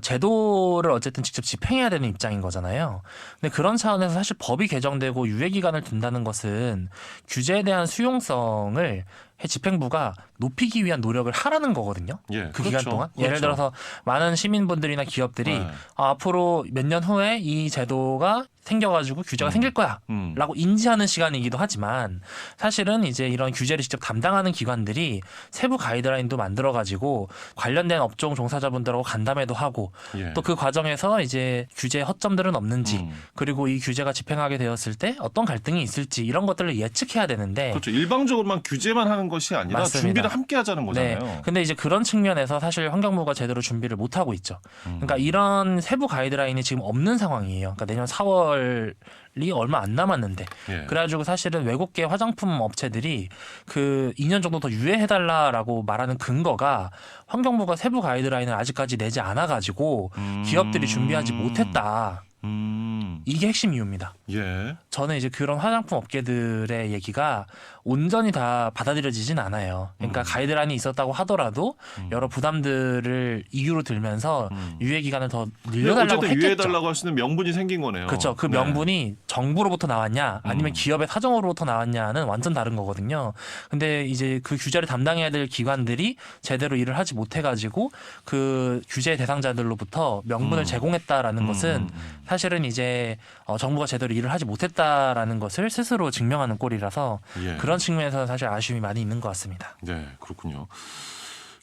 [SPEAKER 5] 제도를 어쨌든 직접 집행해야 되는 입장인 거잖아요. 근데 그런 차원에서 사실 법이 개정되고 유예 기간을 둔다는 것은 규제에 대한 수용성을 집행부가 높이기 위한 노력을 하라는 거거든요.
[SPEAKER 2] 예,
[SPEAKER 5] 그
[SPEAKER 2] 그렇죠.
[SPEAKER 5] 기간 동안.
[SPEAKER 2] 그렇죠.
[SPEAKER 5] 예를 들어서 많은 시민분들이나 기업들이
[SPEAKER 2] 네.
[SPEAKER 5] 앞으로 몇 년 후에 이 제도가 생겨가지고 규제가 생길 거야 라고 인지하는 시간이기도 하지만 사실은 이제 이런 규제를 직접 담당하는 기관들이 세부 가이드라인도 만들어가지고 관련된 업종 종사자분들하고 간담회도 하고
[SPEAKER 2] 예.
[SPEAKER 5] 또 그 과정에서 이제 규제 허점들은 없는지 그리고 이 규제가 집행하게 되었을 때 어떤 갈등이 있을지 이런 것들을 예측해야 되는데
[SPEAKER 2] 그렇죠. 일방적으로만 규제만 하는 것이 아니라
[SPEAKER 5] 맞습니다.
[SPEAKER 2] 준비를 함께 하자는 거잖아요.
[SPEAKER 5] 네. 근데 이제 그런 측면에서 사실 환경부가 제대로 준비를 못 하고 있죠. 그러니까 이런 세부 가이드라인이 지금 없는 상황이에요. 그러니까 내년 4월이 얼마 안 남았는데
[SPEAKER 2] 예.
[SPEAKER 5] 그래가지고 사실은 외국계 화장품 업체들이 그 2년 정도 더 유예해달라라고 말하는 근거가 환경부가 세부 가이드라인을 아직까지 내지 않아가지고 기업들이 준비하지 못했다. 이게 핵심 이유입니다.
[SPEAKER 2] 예.
[SPEAKER 5] 저는 이제 그런 화장품 업계들의 얘기가 온전히 다 받아들여지진 않아요. 그러니까 가이드라인이 있었다고 하더라도 여러 부담들을 이유로 들면서 유예 기간을 더 늘려달라고
[SPEAKER 2] 어쨌든
[SPEAKER 5] 했겠죠.
[SPEAKER 2] 유예해달라고 할 수 있는 명분이 생긴 거네요.
[SPEAKER 5] 그렇죠. 그
[SPEAKER 2] 네.
[SPEAKER 5] 명분이 정부로부터 나왔냐 아니면 기업의 사정으로부터 나왔냐는 완전 다른 거거든요. 근데 이제 그 규제를 담당해야 될 기관들이 제대로 일을 하지 못해가지고 그 규제 대상자들로부터 명분을 제공했다라는 것은 사실은 이제 정부가 제대로 일을 하지 못했다라는 것을 스스로 증명하는 꼴이라서
[SPEAKER 2] 예.
[SPEAKER 5] 그런 측면에서 사실 아쉬움이 많이 있는 것 같습니다.
[SPEAKER 2] 네, 그렇군요.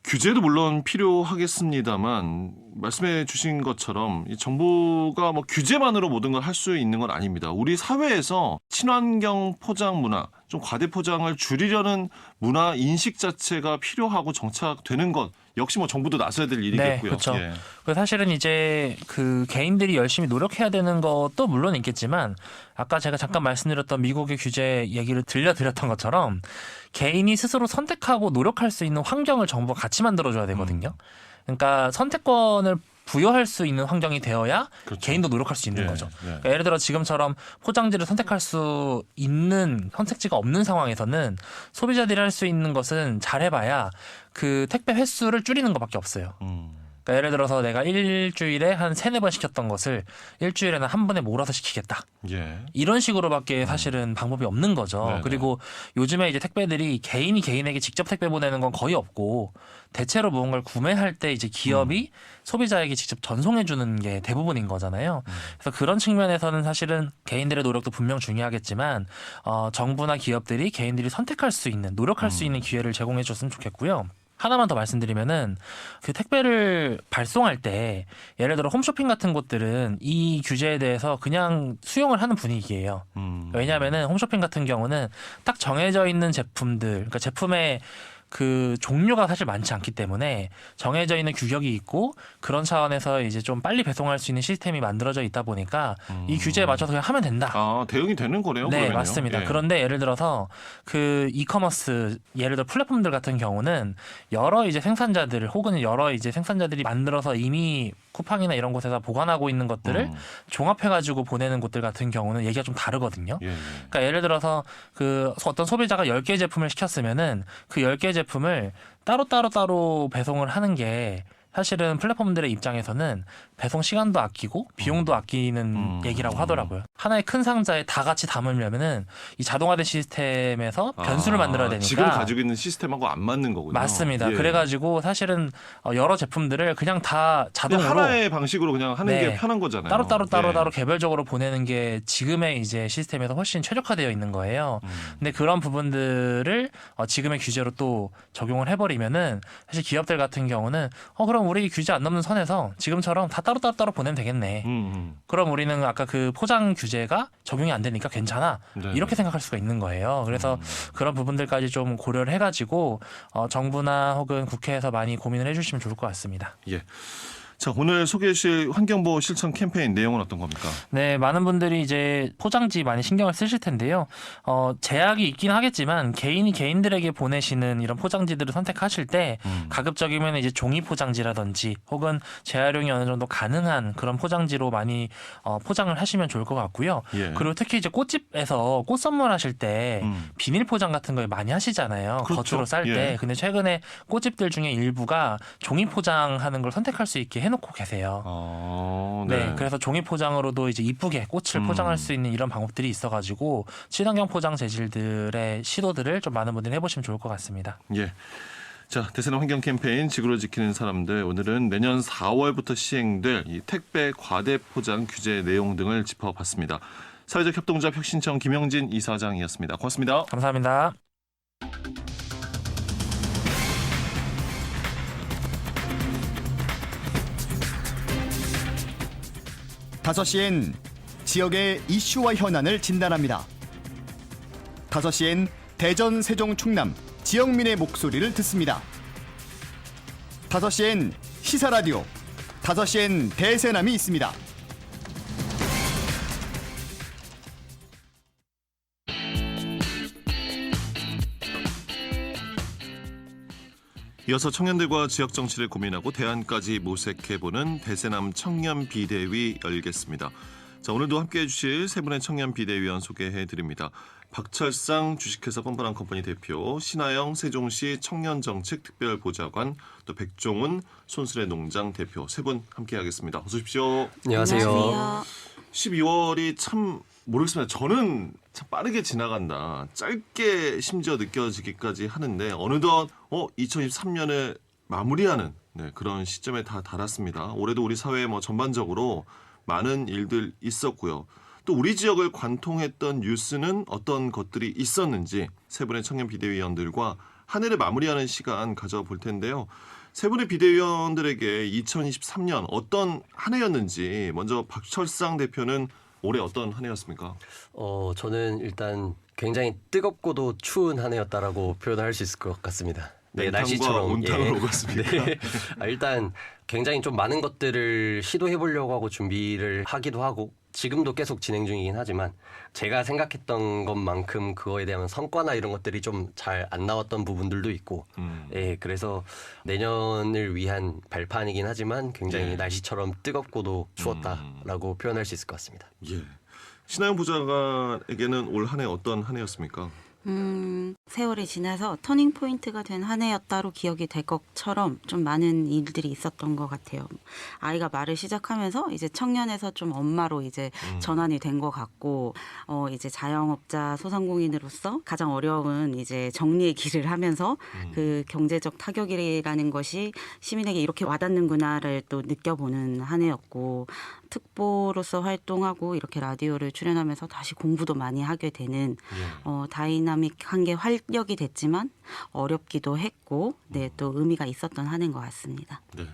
[SPEAKER 2] 규제도 물론 필요하겠습니다만 말씀해 주신 것처럼 이 정부가 뭐 규제만으로 모든 걸 할 수 있는 건 아닙니다. 우리 사회에서 친환경 포장 문화, 좀 과대 포장을 줄이려는 문화 인식 자체가 필요하고 정착되는 것 역시 뭐 정부도 나서야 될 일이겠고요.
[SPEAKER 5] 네, 그렇죠.
[SPEAKER 2] 예.
[SPEAKER 5] 사실은 이제 그 개인들이 열심히 노력해야 되는 것도 물론 있겠지만 아까 제가 잠깐 말씀드렸던 미국의 규제 얘기를 들려드렸던 것처럼 개인이 스스로 선택하고 노력할 수 있는 환경을 정부가 같이 만들어줘야 되거든요. 그러니까 선택권을 부여할 수 있는 환경이 되어야
[SPEAKER 2] 그렇죠.
[SPEAKER 5] 개인도 노력할 수 있는
[SPEAKER 2] 예,
[SPEAKER 5] 거죠.
[SPEAKER 2] 예.
[SPEAKER 5] 그러니까 예를 들어 지금처럼 포장지를 선택할 수 있는 선택지가 없는 상황에서는 소비자들이 할 수 있는 것은 잘해봐야 그 택배 횟수를 줄이는 것밖에 없어요. 그러니까 예를 들어서 내가 일주일에 한 3-4번 시켰던 것을 일주일에는 한 번에 몰아서 시키겠다.
[SPEAKER 2] 예.
[SPEAKER 5] 이런 식으로밖에 사실은 방법이 없는 거죠.
[SPEAKER 2] 네네.
[SPEAKER 5] 그리고 요즘에 이제 택배들이 개인이 개인에게 직접 택배 보내는 건 거의 없고 대체로 무언가를 구매할 때 이제 기업이 소비자에게 직접 전송해 주는 게 대부분인 거잖아요. 그래서 그런 측면에서는 사실은 개인들의 노력도 분명 중요하겠지만 정부나 기업들이 개인들이 선택할 수 있는 노력할 수 있는 기회를 제공해 줬으면 좋겠고요. 하나만 더 말씀드리면은 그 택배를 발송할 때 예를 들어 홈쇼핑 같은 곳들은 이 규제에 대해서 그냥 수용을 하는 분위기예요. 왜냐하면은 홈쇼핑 같은 경우는 딱 정해져 있는 제품들, 그러니까 제품의 그 종류가 사실 많지 않기 때문에 정해져 있는 규격이 있고 그런 차원에서 이제 좀 빨리 배송할 수 있는 시스템이 만들어져 있다 보니까 이 규제에 맞춰서 그냥 하면 된다.
[SPEAKER 2] 아, 대응이 되는 거네요.
[SPEAKER 5] 네,
[SPEAKER 2] 그러면요.
[SPEAKER 5] 맞습니다.
[SPEAKER 2] 예.
[SPEAKER 5] 그런데 예를 들어서 그 이커머스 예를 들어 플랫폼들 같은 경우는 여러 이제 생산자들 혹은 여러 이제 생산자들이 만들어서 이미 쿠팡이나 이런 곳에서 보관하고 있는 것들을 종합해가지고 보내는 곳들 같은 경우는 얘기가 좀 다르거든요.
[SPEAKER 2] 예, 예.
[SPEAKER 5] 그러니까 예를 들어서 그 어떤 소비자가 10개 제품을 시켰으면은 그 10개 제품을 따로 배송을 하는 게 사실은 플랫폼들의 입장에서는 배송 시간도 아끼고 비용도 아끼는 얘기라고 하더라고요. 하나의 큰 상자에 다 같이 담으려면은 이 자동화된 시스템에서 변수를 만들어야 되니까
[SPEAKER 2] 지금 가지고 있는 시스템하고 안 맞는 거군요.
[SPEAKER 5] 맞습니다.
[SPEAKER 2] 예.
[SPEAKER 5] 그래가지고 사실은 여러 제품들을 그냥 다
[SPEAKER 2] 그냥
[SPEAKER 5] 자동으로
[SPEAKER 2] 하나의 방식으로 그냥 하는
[SPEAKER 5] 네.
[SPEAKER 2] 게 편한 거잖아요.
[SPEAKER 5] 따로
[SPEAKER 2] 예.
[SPEAKER 5] 개별적으로 보내는 게 지금의 이제 시스템에서 훨씬 최적화되어 있는 거예요. 근데 그런 부분들을 지금의 규제로 또 적용을 해버리면은 사실 기업들 같은 경우는 그럼 우리 규제 안 넘는 선에서 지금처럼 다 따로 보내면 되겠네. 그럼 우리는 아까 그 포장 규제가 적용이 안 되니까 괜찮아.
[SPEAKER 2] 네.
[SPEAKER 5] 이렇게 생각할 수가 있는 거예요. 그래서 그런 부분들까지 좀 고려를 해가지고 정부나 혹은 국회에서 많이 고민을 해주시면 좋을 것 같습니다.
[SPEAKER 2] 예. 자, 오늘 소개해 주실 환경보호 실천 캠페인 내용은 어떤 겁니까?
[SPEAKER 5] 네, 많은 분들이 이제 포장지 많이 신경을 쓰실 텐데요. 제약이 있긴 하겠지만 개인들에게 보내시는 이런 포장지들을 선택하실 때 가급적이면 이제 종이 포장지라든지 혹은 재활용이 어느 정도 가능한 그런 포장지로 많이 포장을 하시면 좋을 것 같고요.
[SPEAKER 2] 예.
[SPEAKER 5] 그리고 특히 이제 꽃집에서 꽃 선물하실 때 비닐 포장 같은 걸 많이 하시잖아요.
[SPEAKER 2] 그렇죠.
[SPEAKER 5] 겉으로 쌀 때.
[SPEAKER 2] 예.
[SPEAKER 5] 근데 최근에 꽃집들 중에 일부가 종이 포장하는 걸 선택할 수 있게 해놓고 계세요. 네, 그래서 종이 포장으로도 이제 이쁘게 꽃을 포장할 수 있는 이런 방법들이 있어가지고 친환경 포장 재질들의 시도들을 좀 많은 분들이 해보시면 좋을 것 같습니다.
[SPEAKER 2] 예. 자, 대세남 환경 캠페인 지구를 지키는 사람들, 오늘은 내년 4월부터 시행될 이 택배 과대 포장 규제 내용 등을 짚어봤습니다. 사회적 협동조합 혁신청 김영진 이사장이었습니다. 고맙습니다.
[SPEAKER 5] 감사합니다.
[SPEAKER 6] 다섯 시엔 지역의 이슈와 현안을 진단합니다. 5시엔 대전, 세종, 충남 지역민의 목소리를 듣습니다. 5시엔 시사라디오, 5시엔 대세남이 있습니다.
[SPEAKER 2] 이어서 청년들과 지역 정치를 고민하고 대안까지 모색해보는 대세남 청년 비대위 열겠습니다. 자, 오늘도 함께해 주실 세 분의 청년 비대위원 소개해드립니다. 박철상 주식회사 뻔뻔한 컴퍼니 대표, 신하영 세종시 청년정책특별보좌관, 또 백종훈 손수레 농장 대표 세 분 함께하겠습니다. 어서 오십시오.
[SPEAKER 7] 안녕하세요.
[SPEAKER 2] 12월이 참 모르겠습니다. 저는 참 빠르게 지나간다. 짧게 심지어 느껴지기까지 하는데 어느덧 2023년을 마무리하는 그런 시점에 다 달았습니다. 올해도 우리 사회 전반적으로 많은 일들 있었고요. 또 우리 지역을 관통했던 뉴스는 어떤 것들이 있었는지 세 분의 청년 비대위원들과 한 해를 마무리하는 시간 가져볼 텐데요. 세 분의 비대위원들에게 2023년 어떤 한 해였는지 먼저 박철상 대표는 올해 어떤 한 해였습니까?
[SPEAKER 7] 저는 일단 굉장히 뜨겁고도 추운 한 해였다라고 표현할 수 있을 것 같습니다. 네, 날씨처럼
[SPEAKER 2] 온탕을 오갔습니까?
[SPEAKER 7] 네. 일단 굉장히 좀 많은 것들을 시도해 보려고 하고 준비를 하기도 하고 지금도 계속 진행 중이긴 하지만 제가 생각했던 것만큼 그거에 대한 성과나 이런 것들이 좀 잘 안 나왔던 부분들도 있고 그래서 내년을 위한 발판이긴 하지만 굉장히 날씨처럼 뜨겁고도 추웠다라고 표현할 수 있을 것 같습니다.
[SPEAKER 2] 예. 신하영 부장에게는 올 한 해 어떤 한 해였습니까?
[SPEAKER 8] 세월이 지나서 터닝 포인트가 된 한 해였다로 기억이 될 것처럼 좀 많은 일들이 있었던 것 같아요. 아이가 말을 시작하면서 이제 청년에서 좀 엄마로 이제 전환이 된 것 같고, 이제 자영업자 소상공인으로서 가장 어려운 이제 정리의 길을 하면서 그 경제적 타격이라는 것이 시민에게 이렇게 와닿는구나를 또 느껴보는 한 해였고, 특보로서 활동하고 이렇게 라디오를 출연하면서 다시 공부도 많이 하게 되는 다이나믹한 게 활력이 됐지만 어렵기도 했고 또 의미가 있었던 한 해인 것 같습니다.
[SPEAKER 2] 네.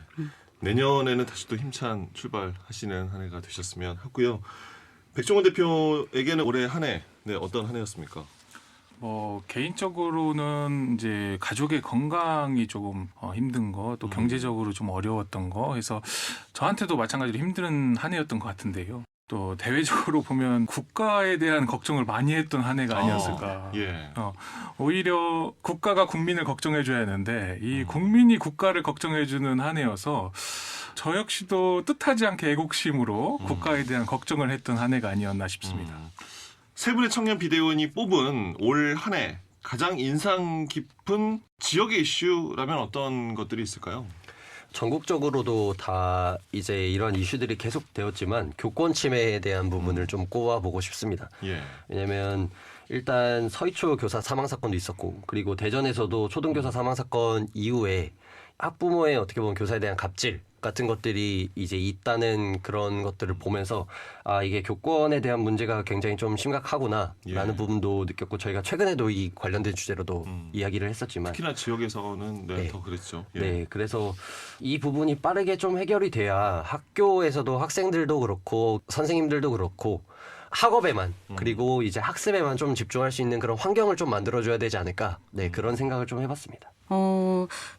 [SPEAKER 2] 내년에는 다시 또 힘찬 출발하시는 한 해가 되셨으면 하고요. 백종원 대표에게는 올해 한 해 어떤 한 해였습니까?
[SPEAKER 9] 개인적으로는 이제 가족의 건강이 조금 힘든 거, 또 경제적으로 좀 어려웠던 거 해서 저한테도 마찬가지로 힘든 한 해였던 것 같은데요. 또 대외적으로 보면 국가에 대한 걱정을 많이 했던 한 해가 아니었을까. 오히려 국가가 국민을 걱정해줘야 하는데 이 국민이 국가를 걱정해주는 한 해여서 저 역시도 뜻하지 않게 애국심으로 국가에 대한 걱정을 했던 한 해가 아니었나 싶습니다.
[SPEAKER 2] 세 분의 청년 비대위원이 뽑은 올 한 해 가장 인상 깊은 지역의 이슈라면 어떤 것들이 있을까요?
[SPEAKER 7] 전국적으로도 다 이제 이런 이슈들이 계속되었지만 교권 침해에 대한 부분을 좀 꼽아보고 싶습니다. 왜냐하면 일단 서희초 교사 사망 사건도 있었고 그리고 대전에서도 초등교사 사망 사건 이후에 학부모의 어떻게 보면 교사에 대한 갑질 같은 것들이 이제 있다는 그런 것들을 보면서 아 이게 교권에 대한 문제가 굉장히 좀 심각하구나라는
[SPEAKER 2] 예.
[SPEAKER 7] 부분도 느꼈고 저희가 최근에도 이 관련된 주제로도 이야기를 했었지만
[SPEAKER 2] 특히나 지역에서는
[SPEAKER 7] 네.
[SPEAKER 2] 더 그랬죠. 예.
[SPEAKER 7] 네, 그래서 이 부분이 빠르게 좀 해결이 돼야 학교에서도 학생들도 그렇고 선생님들도 그렇고 학업에만 그리고 이제 학습에만 좀 집중할 수 있는 그런 환경을 좀 만들어줘야 되지 않을까. 네, 그런 생각을 좀 해봤습니다.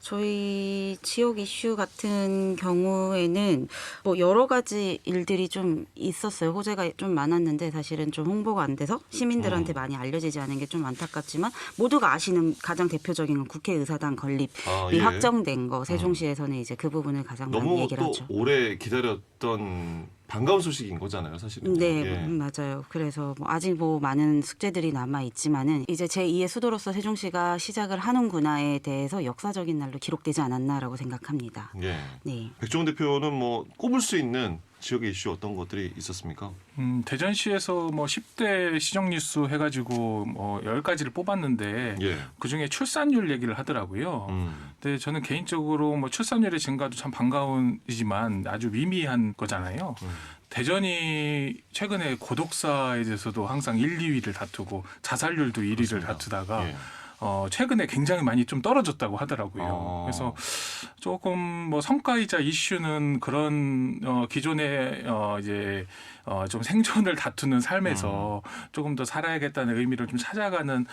[SPEAKER 8] 저희 지역 이슈 같은 경우에는 뭐 여러 가지 일들이 좀 있었어요. 호재가 좀 많았는데 사실은 좀 홍보가 안 돼서 시민들한테 많이 알려지지 않은 게 좀 안타깝지만 모두가 아시는 가장 대표적인 건 국회의사당 건립이
[SPEAKER 2] 예.
[SPEAKER 8] 확정된 거. 세종시에서는 이제 그 부분을 가장 많이
[SPEAKER 2] 너무
[SPEAKER 8] 얘기를
[SPEAKER 2] 또
[SPEAKER 8] 하죠.
[SPEAKER 2] 오래 기다렸던 반가운 소식인 거잖아요, 사실은.
[SPEAKER 8] 네,
[SPEAKER 2] 예.
[SPEAKER 8] 맞아요. 그래서 뭐 아직 뭐 많은 숙제들이 남아 있지만은 이제 제2의 수도로서 세종시가 시작을 하는구나에 대해서 역사적인 날로 기록되지 않았나라고 생각합니다.
[SPEAKER 2] 예.
[SPEAKER 8] 네.
[SPEAKER 2] 백종원 대표는 뭐 꼽을 수 있는 지역의 이슈 어떤 것들이 있었습니까?
[SPEAKER 9] 대전시에서 뭐 10대 시정 뉴스 해가지고 뭐 10가지를 뽑았는데
[SPEAKER 2] 예.
[SPEAKER 9] 그 중에 출산율 얘기를 하더라고요. 근데 저는 개인적으로 뭐 출산율의 증가도 참 반가운이지만 아주 미미한 거잖아요. 대전이 최근에 고독사에 대해서도 항상 1, 2위를 다투고 자살률도 1위를
[SPEAKER 2] 그렇습니다.
[SPEAKER 9] 다투다가
[SPEAKER 2] 예.
[SPEAKER 9] 최근에 굉장히 많이 좀 떨어졌다고 하더라고요. 그래서 조금 뭐 성과이자 이슈는 그런 기존의 이제 좀 생존을 다투는 삶에서 조금 더 살아야겠다는 의미를 좀 찾아가는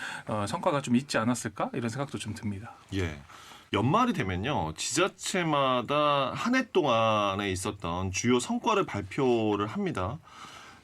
[SPEAKER 9] 성과가 좀 있지 않았을까 이런 생각도 좀 듭니다.
[SPEAKER 2] 예. 연말이 되면요, 지자체마다 한 해 동안에 있었던 주요 성과를 발표를 합니다.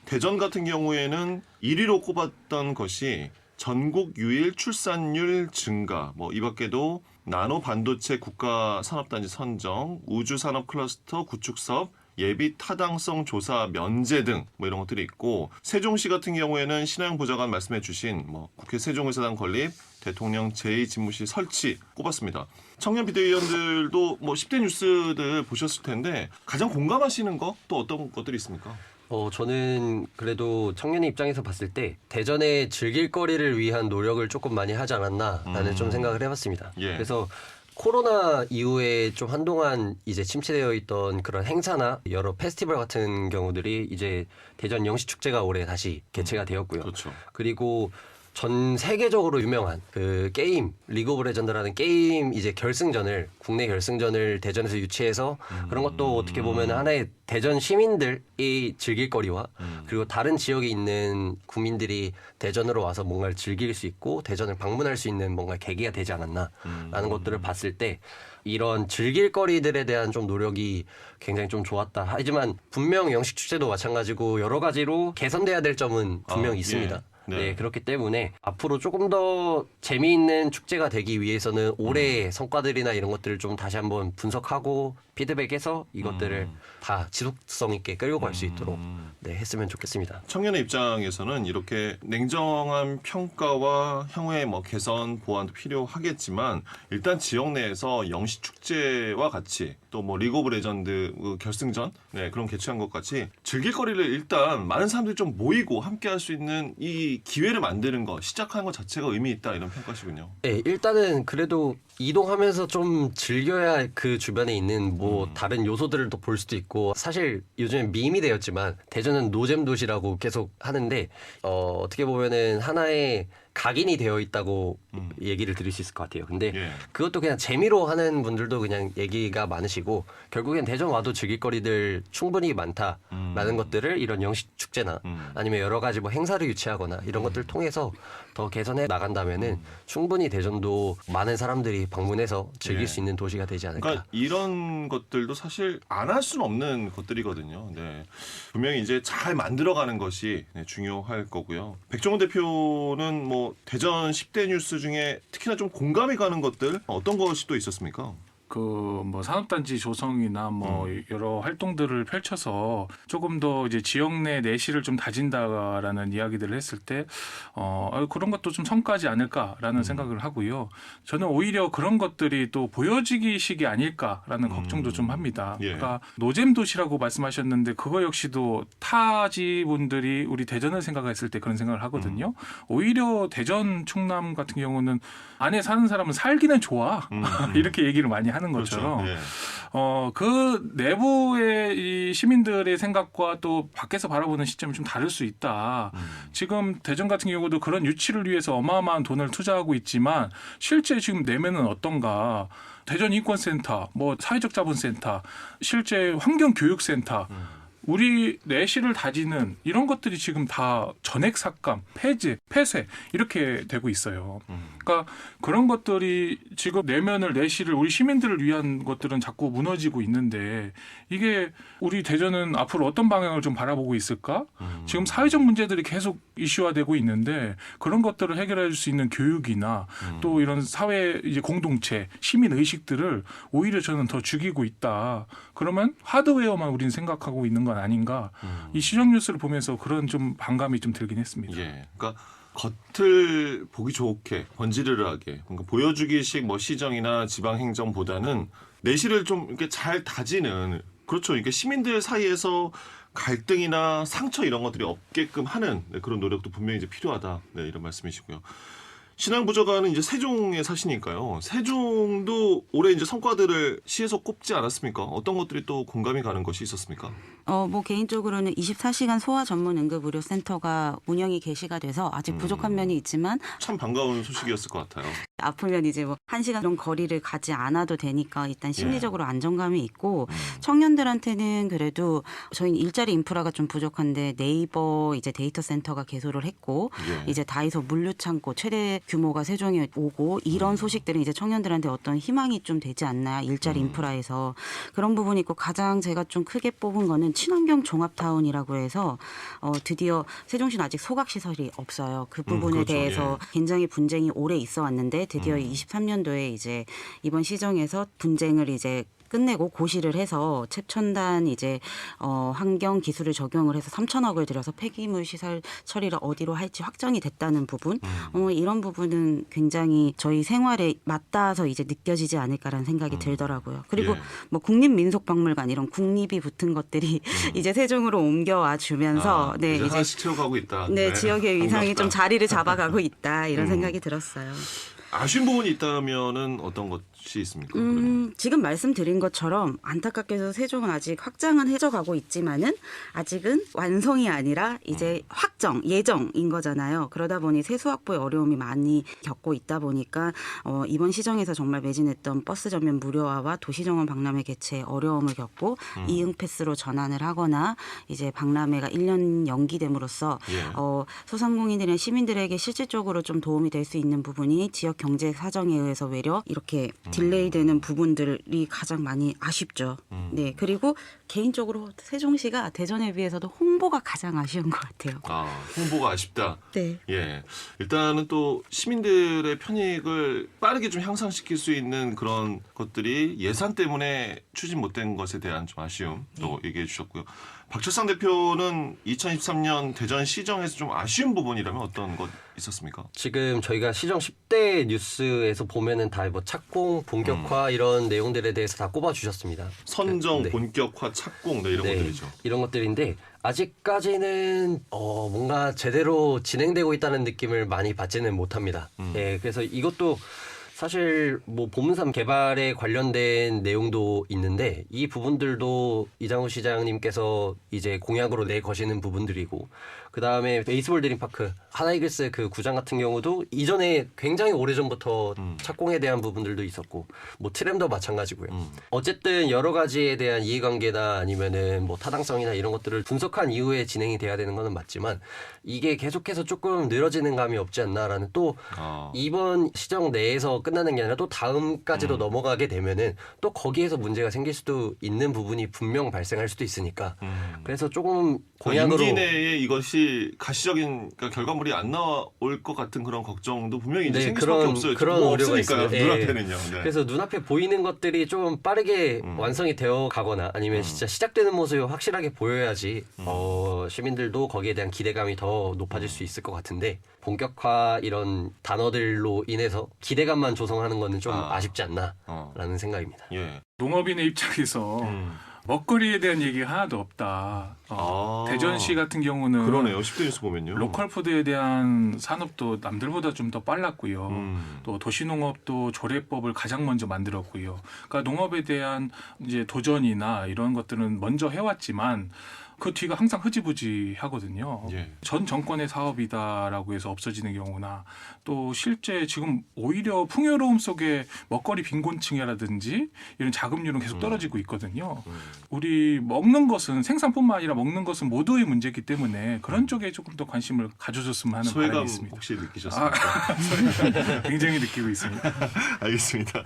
[SPEAKER 2] 대전 같은 경우에는 1위로 꼽았던 것이 전국 유일 출산율 증가, 뭐 이 밖에도 나노 반도체 국가 산업단지 선정, 우주 산업 클러스터 구축 사업, 예비 타당성 조사 면제 등 뭐 이런 것들이 있고, 세종시 같은 경우에는 신하영 보좌관 말씀해주신 뭐 국회 세종의사당 건립, 대통령 제2집무실 설치 꼽았습니다. 청년 비대위원들도 뭐 10대 뉴스들 보셨을 텐데 가장 공감하시는 거 또 어떤 것들이 있습니까?
[SPEAKER 7] 저는 그래도 청년의 입장에서 봤을 때 대전의 즐길거리를 위한 노력을 조금 많이 하지 않았나라는 좀 생각을 해봤습니다.
[SPEAKER 2] 예.
[SPEAKER 7] 그래서 코로나 이후에 좀 한동안 이제 침체되어 있던 그런 행사나 여러 페스티벌 같은 경우들이 이제 대전 영시축제가 올해 다시 개최가 되었고요.
[SPEAKER 2] 그렇죠.
[SPEAKER 7] 그리고 전 세계적으로 유명한 그 게임 리그 오브 레전드라는 게임 이제 결승전을 국내 결승전을 대전에서 유치해서 그런 것도 어떻게 보면 하나의 대전 시민들이 즐길 거리와 그리고 다른 지역에 있는 국민들이 대전으로 와서 뭔가를 즐길 수 있고 대전을 방문할 수 있는 뭔가 계기가 되지 않았나라는 것들을 봤을 때 이런 즐길 거리들에 대한 좀 노력이 굉장히 좀 좋았다. 하지만 분명 영식축제도 마찬가지고 여러 가지로 개선돼야 될 점은 분명히 있습니다.
[SPEAKER 2] 예.
[SPEAKER 7] 네, 그렇기 때문에 앞으로 조금 더 재미있는 축제가 되기 위해서는 올해의 성과들이나 이런 것들을 좀 다시 한번 분석하고 피드백해서 이것들을 다 지속성 있게 끌고 갈 수 있도록 네, 했으면 좋겠습니다.
[SPEAKER 2] 청년의 입장에서는 이렇게 냉정한 평가와 향후의 뭐 개선 보완도 필요하겠지만 일단 지역 내에서 영시 축제와 같이 또 뭐 리그 오브 레전드 결승전 네, 그런 개최한 것 같이 즐길 거리를 일단 많은 사람들이 좀 모이고 함께 할 수 있는 이 기회를 만드는 거 시작하는 것 자체가 의미 있다 이런 평가시군요.
[SPEAKER 7] 네, 일단은 그래도 이동하면서 좀 즐겨야 그 주변에 있는 뭐 다른 요소들을 또 볼 수도 있고 사실 요즘엔 밈이 되었지만 대전은 노잼 도시라고 계속 하는데 어떻게 보면은 하나의 각인이 되어 있다고 얘기를 드릴 수 있을 것 같아요. 근데
[SPEAKER 2] 예.
[SPEAKER 7] 그것도 그냥 재미로 하는 분들도 그냥 얘기가 많으시고 결국엔 대전 와도 즐길 거리들 충분히 많다라는 것들을 이런 영식 축제나 아니면 여러 가지 뭐 행사를 유치하거나 이런 것들을 통해서 더 개선해 나간다면은 충분히 대전도 많은 사람들이 방문해서 즐길
[SPEAKER 2] 예.
[SPEAKER 7] 수 있는 도시가 되지 않을까.
[SPEAKER 2] 그러니까 이런 것들도 사실 안 할 수는 없는 것들이거든요. 네. 분명히 이제 잘 만들어가는 것이 네, 중요할 거고요. 백종원 대표는 뭐 대전 10대 뉴스 중에 특히나 좀 공감이 가는 것들 어떤 것이 또 있었습니까?
[SPEAKER 9] 그 뭐 산업단지 조성이나 뭐 여러 활동들을 펼쳐서 조금 더 이제 지역 내 내실을 좀 다진다라는 이야기들을 했을 때 그런 것도 좀 성과지 않을까라는 생각을 하고요. 저는 오히려 그런 것들이 또 보여지기식이 아닐까라는 걱정도 좀 합니다.
[SPEAKER 2] 예.
[SPEAKER 9] 그러니까 노잼 도시라고 말씀하셨는데 그거 역시도 타지 분들이 우리 대전을 생각했을 때 그런 생각을 하거든요. 오히려 대전 충남 같은 경우는 안에 사는 사람은 살기는 좋아 이렇게 얘기를 많이 하는 것처럼
[SPEAKER 2] 그렇죠. 예.
[SPEAKER 9] 그 내부의 이 시민들의 생각과 또 밖에서 바라보는 시점이 좀 다를 수 있다. 지금 대전 같은 경우도 그런 유치를 위해서 어마어마한 돈을 투자하고 있지만 실제 지금 내면은 어떤가? 대전 인권센터, 뭐 사회적 자본센터, 실제 환경교육센터, 우리 내실을 다지는 이런 것들이 지금 다 전액 삭감, 폐쇄 이렇게 되고 있어요. 그러니까 그런 것들이 지금 내면을 내실을 우리 시민들을 위한 것들은 자꾸 무너지고 있는데 이게 우리 대전은 앞으로 어떤 방향을 좀 바라보고 있을까? 지금 사회적 문제들이 계속 이슈화되고 있는데 그런 것들을 해결해 줄 수 있는 교육이나 또 이런 사회 이제 공동체, 시민 의식들을 오히려 저는 더 죽이고 있다. 그러면 하드웨어만 우리는 생각하고 있는 건 아닌가? 이 시정 뉴스를 보면서 그런 좀 반감이 좀 들긴 했습니다.
[SPEAKER 2] 예. 그러니까 겉을 보기 좋게 번지르르하게 그러니까 보여주기식 뭐 시정이나 지방 행정보다는 내실을 좀 이렇게 잘 다지는 그렇죠. 이게 시민들 사이에서 갈등이나 상처 이런 것들이 없게끔 하는 그런 노력도 분명히 이제 필요하다. 네, 이런 말씀이시고요. 신앙부저가는 이제 세종에 사시니까요. 세종도 올해 이제 성과들을 시에서 꼽지 않았습니까? 어떤 것들이 또 공감이 가는 것이 있었습니까?
[SPEAKER 8] 뭐 개인적으로는 24시간 소아 전문 응급 의료 센터가 운영이 개시가 돼서 아직 부족한 면이 있지만
[SPEAKER 2] 참 반가운 소식이었을 것 같아요.
[SPEAKER 8] 아프면 이제 뭐 1시간 정도 거리를 가지 않아도 되니까 일단 심리적으로 안정감이 있고 청년들한테는 그래도 저희는 일자리 인프라가 좀 부족한데 네이버 이제 데이터 센터가 개소를 했고 이제 다이소 물류창고 최대 규모가 세종에 오고 이런 소식들은 이제 청년들한테 어떤 희망이 좀 되지 않나 일자리 인프라에서 그런 부분이 있고 가장 제가 좀 크게 뽑은 거는 친환경 종합타운이라고 해서 드디어 세종시는 아직 소각시설이 없어요. 그 부분에
[SPEAKER 2] 그렇죠.
[SPEAKER 8] 대해서 굉장히 분쟁이 오래 있어 왔는데 드디어 23년도에 이제 이번 시정에서 분쟁을 이제 끝내고 고시를 해서 최첨단 이제 환경 기술을 적용을 해서 3천억을 들여서 폐기물 시설 처리를 어디로 할지 확정이 됐다는 부분 이런 부분은 굉장히 저희 생활에 맞닿아서 이제 느껴지지 않을까라는 생각이 들더라고요. 그리고 뭐 국립민속박물관 이런 국립이 붙은 것들이 이제 세종으로 옮겨와 주면서 네
[SPEAKER 2] 이제
[SPEAKER 8] 이제
[SPEAKER 2] 하나씩 채워가고 있다.
[SPEAKER 8] 네 지역의 위상이
[SPEAKER 2] 반갑다.
[SPEAKER 8] 좀 자리를 잡아가고 있다 이런 생각이 들었어요.
[SPEAKER 2] 아쉬운 부분이 있다면은 어떤 것이 있습니까?
[SPEAKER 8] 지금 말씀드린 것처럼 안타깝게도 세종은 아직 확장은 해져가고 있지만은 아직은 완성이 아니라 이제 확정, 예정인 거잖아요. 그러다 보니 세수 확보에 어려움이 많이 겪고 있다 보니까 이번 시정에서 정말 매진했던 버스 전면 무료화와 도시정원 박람회 개최에 어려움을 겪고 이응 패스로 전환을 하거나 이제 박람회가 1년 연기됨으로써 소상공인들이나 시민들에게 실질적으로 좀 도움이 될 수 있는 부분이 지역 경제 사정에 의해서 외려 이렇게 딜레이되는 부분들이 가장 많이 아쉽죠. 네, 그리고 개인적으로 세종시가 대전에 비해서도 홍보가 가장 아쉬운 것 같아요.
[SPEAKER 2] 홍보가 아쉽다.
[SPEAKER 8] 네.
[SPEAKER 2] 예. 일단은 또 시민들의 편익을 빠르게 좀 향상시킬 수 있는 그런 것들이 예산 때문에 추진 못된 것에 대한 좀 아쉬움 또 얘기해 주셨고요. 박철상 대표는 2023년 대전 시정에서 좀 아쉬운 부분이라면 어떤 것 있었습니까?
[SPEAKER 7] 지금 저희가 시정 10대 뉴스에서 보면은 다 뭐 착공, 본격화 이런 내용들에 대해서 다 꼽아주셨습니다.
[SPEAKER 2] 선정,
[SPEAKER 7] 네.
[SPEAKER 2] 본격화, 착공 이런 것들이죠.
[SPEAKER 7] 이런 것들인데 아직까지는 뭔가 제대로 진행되고 있다는 느낌을 많이 받지는 못합니다. 예, 그래서 이것도 사실 뭐 보문산 개발에 관련된 내용도 있는데 이 부분들도 이장우 시장님께서 이제 공약으로 내거시는 부분들이고 그 다음에 베이스볼 드림파크 하나이글스 그 구장 같은 경우도 이전에 굉장히 오래전부터 착공에 대한 부분들도 있었고 뭐 트램도 마찬가지고요. 어쨌든 여러 가지에 대한 이해관계나 아니면은 뭐 타당성이나 이런 것들을 분석한 이후에 진행이 돼야 되는 거는 맞지만 이게 계속해서 조금 늘어지는 감이 없지 않나라는 또 이번 시정 내에서 끝나는 게 아니라 또 다음까지도 넘어가게 되면은 또 거기에서 문제가 생길 수도 있는 부분이 분명 발생할 수도 있으니까 그래서 조금 공약으로
[SPEAKER 2] 임기 내에 이것이 가시적인 그러니까 결과물이 안 나올 것 같은 그런 걱정도 분명히 이제 생길 수밖에 없어요.
[SPEAKER 7] 그런
[SPEAKER 2] 뭐
[SPEAKER 7] 우려가
[SPEAKER 2] 없으니까요.
[SPEAKER 7] 있어요.
[SPEAKER 2] 눈앞에는요. 네.
[SPEAKER 7] 그래서 눈앞에 보이는 것들이 좀 빠르게 완성이 되어 가거나 아니면 진짜 시작되는 모습이 확실하게 보여야지 시민들도 거기에 대한 기대감이 더 높아질 수 있을 것 같은데 본격화 이런 단어들로 인해서 기대감만 조성하는 거는 좀 아쉽지 않나라는 생각입니다.
[SPEAKER 2] 예.
[SPEAKER 9] 농업인의 입장에서 먹거리에 대한 얘기가 하나도 없다. 대전시 같은 경우는
[SPEAKER 2] 그러네요. 10대 뉴스 보면요.
[SPEAKER 9] 로컬 푸드에 대한 산업도 남들보다 좀 더 빨랐고요.
[SPEAKER 2] 음.
[SPEAKER 9] 또 도시농업도 조례법을 가장 먼저 만들었고요. 그러니까 농업에 대한 이제 도전이나 이런 것들은 먼저 해왔지만 그 뒤가 항상 흐지부지하거든요.
[SPEAKER 2] 예.
[SPEAKER 9] 전 정권의 사업이다라고 해서 없어지는 경우나 또 실제 지금 오히려 풍요로움 속에 먹거리 빈곤층이라든지 이런 자급률은 계속 떨어지고 있거든요. 우리 먹는 것은 생산뿐만 아니라 먹는 것은 모두의 문제이기 때문에 그런 쪽에 조금 더 관심을 가져줬으면 하는 바람이
[SPEAKER 2] 소외감
[SPEAKER 9] 있습니다.
[SPEAKER 2] 혹시 느끼셨습니까?
[SPEAKER 9] 굉장히 느끼고 있습니다.
[SPEAKER 2] 알겠습니다.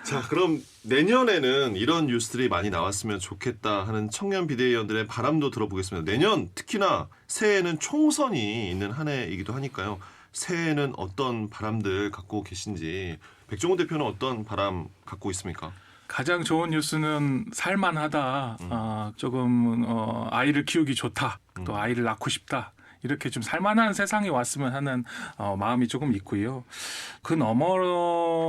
[SPEAKER 2] 자, 그럼 내년에는 이런 뉴스들이 많이 나왔으면 좋겠다 하는 청년 비대위원들의 바람도 들어보겠습니다. 내년 특히나 새해에는 총선이 있는 한 해이기도 하니까요. 새해에는 어떤 바람들 갖고 계신지 백종원 대표는 어떤 바람 갖고 있습니까?
[SPEAKER 9] 가장 좋은 뉴스는 살만하다. 조금 아이를 키우기 좋다. 또 아이를 낳고 싶다. 이렇게 좀 살만한 세상이 왔으면 하는 마음이 조금 있고요. 그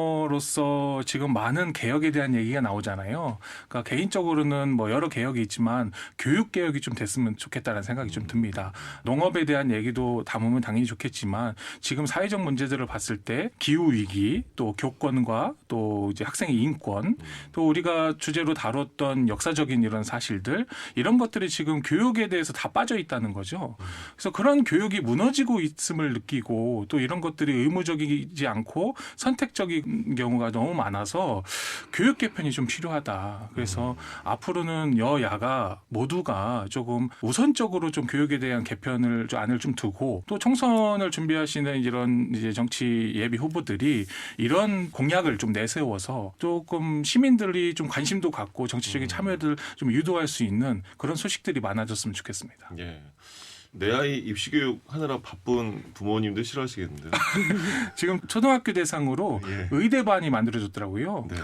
[SPEAKER 9] 너머로서 지금 많은 개혁에 대한 얘기가 나오잖아요. 그러니까 개인적으로는 뭐 여러 개혁이 있지만 교육 개혁이 좀 됐으면 좋겠다는 생각이 좀 듭니다. 농업에 대한 얘기도 담으면 당연히 좋겠지만 지금 사회적 문제들을 봤을 때 기후 위기, 또 교권과 또 이제 학생의 인권, 또 우리가 주제로 다뤘던 역사적인 이런 사실들 이런 것들이 지금 교육에 대해서 다 빠져 있다는 거죠. 그래서 그런 교육이 무너지고 있음을 느끼고 또 이런 것들이 의무적이지 않고 선택적인 경우가 너무 많아서 교육 개편이 좀 필요하다. 그래서 앞으로는 여야가 모두가 조금 우선적으로 좀 교육에 대한 개편을 안을 좀 두고 또 총선을 준비하시는 이런 이제 정치 예비 후보들이 이런 공약을 좀 내세워서 조금 시민들이 좀 관심도 갖고 정치적인 참여를 좀 유도할 수 있는 그런 소식들이 많아졌으면 좋겠습니다.
[SPEAKER 2] 예. 내 아이 입시교육 하느라 바쁜 부모님들 싫어하시겠는데요.
[SPEAKER 9] 지금 초등학교 대상으로
[SPEAKER 2] 예.
[SPEAKER 9] 의대반이 만들어졌더라고요.
[SPEAKER 2] 네.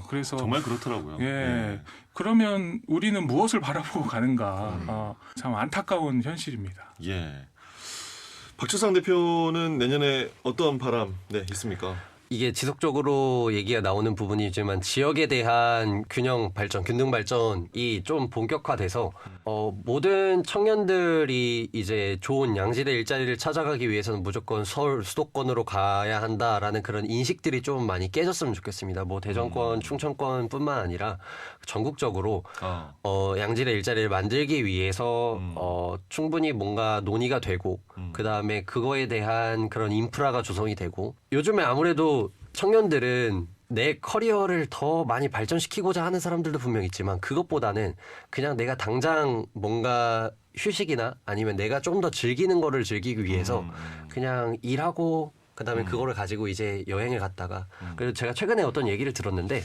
[SPEAKER 9] 그래서
[SPEAKER 2] 정말 그렇더라고요.
[SPEAKER 9] 예. 그러면 우리는 무엇을 바라보고 가는가? 참 안타까운 현실입니다.
[SPEAKER 2] 예. 박철상 대표는 내년에 어떤 바람 있습니까?
[SPEAKER 7] 이게 지속적으로 얘기가 나오는 부분이지만 지역에 대한 균형 발전, 균등 발전이 좀 본격화돼서 모든 청년들이 이제 좋은 양질의 일자리를 찾아가기 위해서는 무조건 서울 수도권으로 가야 한다라는 그런 인식들이 좀 많이 깨졌으면 좋겠습니다. 뭐 대전권, 충청권뿐만 아니라 전국적으로 양질의 일자리를 만들기 위해서 충분히 뭔가 논의가 되고 그 다음에 그거에 대한 그런 인프라가 조성이 되고 요즘에 아무래도 청년들은 내 커리어를 더 많이 발전시키고자 하는 사람들도 분명 있지만 그것보다는 그냥 내가 당장 뭔가 휴식이나 아니면 내가 좀 더 즐기는 거를 즐기기 위해서 그냥 일하고 그다음에 그거를 가지고 이제 여행을 갔다가 그래서 제가 최근에 어떤 얘기를 들었는데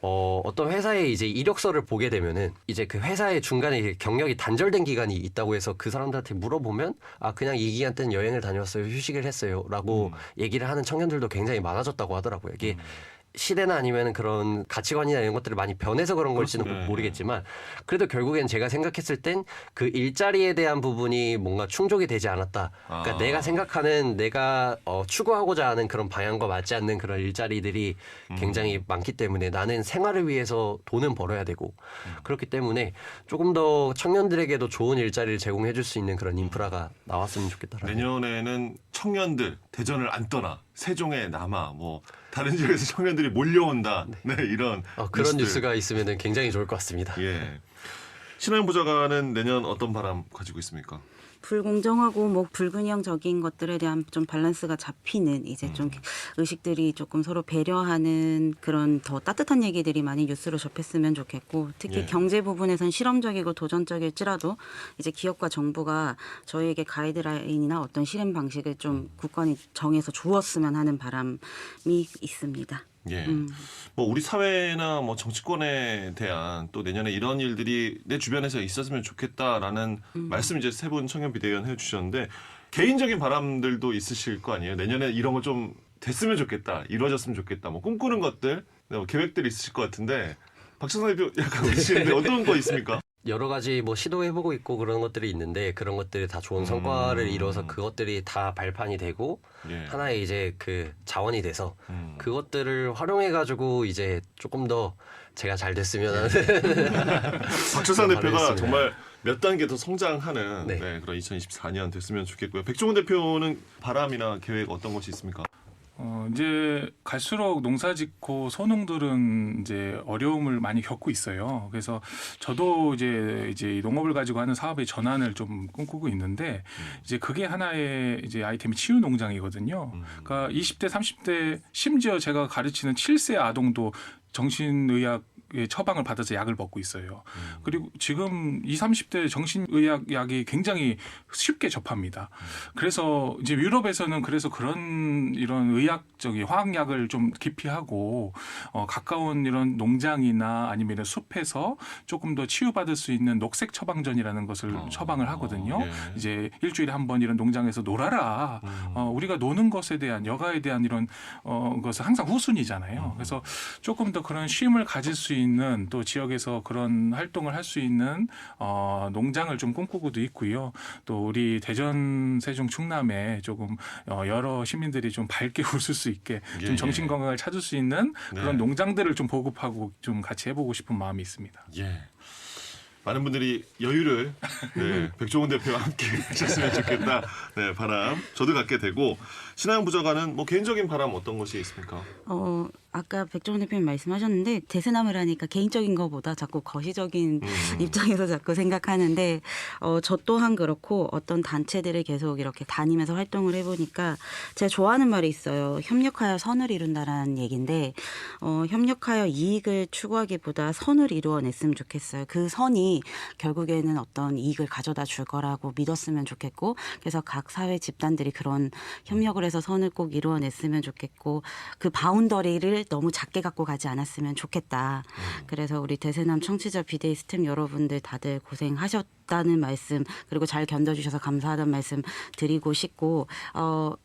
[SPEAKER 7] 어떤 회사에 이제 이력서를 보게 되면은 이제 그 회사의 중간에 경력이 단절된 기간이 있다고 해서 그 사람들한테 물어보면 그냥 이 기간 때는 여행을 다녔어요, 휴식을 했어요라고 얘기를 하는 청년들도 굉장히 많아졌다고 하더라고요. 이게 시대나 아니면 그런 가치관이나 이런 것들이 많이 변해서 그런 걸지는
[SPEAKER 2] 그렇습니다.
[SPEAKER 7] 모르겠지만 그래도 결국엔 제가 생각했을 땐 그 일자리에 대한 부분이 뭔가 충족이 되지 않았다. 그러니까 내가 생각하는 내가 추구하고자 하는 그런 방향과 맞지 않는 그런 일자리들이 굉장히 많기 때문에 나는 생활을 위해서 돈은 벌어야 되고 그렇기 때문에 조금 더 청년들에게도 좋은 일자리를 제공해 줄 수 있는 그런 인프라가 나왔으면 좋겠다라는.
[SPEAKER 2] 내년에는 청년들 대전을 안 떠나 세종에 남아 뭐 다른 지역에서 청년들이 몰려온다. 네, 이런
[SPEAKER 7] 그런
[SPEAKER 2] 뉴스들.
[SPEAKER 7] 뉴스가 있으면 굉장히 좋을 것 같습니다.
[SPEAKER 2] 예. 신하영 보좌관은 내년 어떤 바람 가지고 있습니까?
[SPEAKER 8] 불공정하고 뭐 불균형적인 것들에 대한 좀 밸런스가 잡히는 이제 좀 의식들이 조금 서로 배려하는 그런 더 따뜻한 얘기들이 많이 뉴스로 접했으면 좋겠고 특히
[SPEAKER 2] 예.
[SPEAKER 8] 경제 부분에선 실험적이고 도전적일지라도 이제 기업과 정부가 저희에게 가이드라인이나 어떤 실행 방식을 좀 굳건히 정해서 주었으면 하는 바람이 있습니다.
[SPEAKER 2] 예. 뭐 우리 사회나 뭐 정치권에 대한 또 내년에 이런 일들이 내 주변에서 있었으면 좋겠다라는 말씀 이제 세 분 청년 비대위원 해주셨는데 개인적인 바람들도 있으실 거 아니에요. 내년에 이런 거 좀 됐으면 좋겠다, 이루어졌으면 좋겠다, 뭐 꿈꾸는 것들, 뭐 계획들이 있으실 것 같은데 박철상 대표 약간 웃으시는데 어떤 거 있습니까?
[SPEAKER 7] 여러 가지 뭐 시도해보고 있고 그런 것들이 있는데 그런 것들이 다 좋은 성과를 이뤄서 그것들이 다 발판이 되고
[SPEAKER 2] 예.
[SPEAKER 7] 하나의 이제 그 자원이 돼서 그것들을 활용해가지고 이제 조금 더 제가 잘 됐으면 하는
[SPEAKER 2] 박철상 대표가
[SPEAKER 7] 바라겠습니다.
[SPEAKER 2] 정말 몇 단계 더 성장하는
[SPEAKER 7] 네.
[SPEAKER 2] 네, 그런 2024년 됐으면 좋겠고요. 백종원 대표는 바람이나 계획 어떤 것이 있습니까?
[SPEAKER 9] 이제 갈수록 농사짓고 소농들은 이제 어려움을 많이 겪고 있어요. 그래서 저도 이제 농업을 가지고 하는 사업의 전환을 좀 꿈꾸고 있는데 이제 그게 하나의 이제 아이템이 치유 농장이거든요. 그러니까 20대, 30대 심지어 제가 가르치는 7세 아동도 정신의학 처방을 받아서 약을 먹고 있어요. 그리고 지금 20, 30대 정신의학 약이 굉장히 쉽게 접합니다. 그래서 이제 유럽에서는 그래서 그런 이런 의학적인 화학약을 좀 기피하고 가까운 이런 농장이나 아니면 이런 숲에서 조금 더 치유받을 수 있는 녹색 처방전이라는 것을 처방을 하거든요.
[SPEAKER 2] 예.
[SPEAKER 9] 이제 일주일에 한 번 이런 농장에서 놀아라. 우리가 노는 것에 대한 여가에 대한 이런 것은 항상 후순위잖아요. 그래서 조금 더 그런 쉼을 가질 수 있는 또 지역에서 그런 활동을 할 수 있는 농장을 좀 꿈꾸고도 있고요. 또 우리 대전, 세종, 충남에 조금 여러 시민들이 좀 밝게 웃을 수 있게
[SPEAKER 2] 예,
[SPEAKER 9] 좀 정신 건강을 찾을 수 있는 그런
[SPEAKER 2] 네.
[SPEAKER 9] 농장들을 좀 보급하고 좀 같이 해보고 싶은 마음이 있습니다.
[SPEAKER 2] 예. 많은 분들이 여유를 네, 백종원 대표와 함께 하셨으면 좋겠다. 네, 바람 저도 갖게 되고 신하영 부장관은 뭐 개인적인 바람 어떤 것이 있습니까?
[SPEAKER 8] 아까 백종원 대표님 말씀하셨는데 대세남을 하니까 개인적인 것보다 자꾸 거시적인 입장에서 자꾸 생각하는데 저 또한 그렇고 어떤 단체들을 계속 이렇게 다니면서 활동을 해보니까 제가 좋아하는 말이 있어요. 협력하여 선을 이룬다라는 얘기인데 협력하여 이익을 추구하기보다 선을 이루어냈으면 좋겠어요. 그 선이 결국에는 어떤 이익을 가져다 줄 거라고 믿었으면 좋겠고 그래서 각 사회 집단들이 그런 협력을 해서 선을 꼭 이루어냈으면 좋겠고 그 바운더리를 너무 작게 갖고 가지 않았으면 좋겠다. 그래서 우리 대세남 청취자 비데이 스탭 여러분들 다들 고생하셨다는 말씀 그리고 잘 견뎌주셔서 감사하다는 말씀 드리고 싶고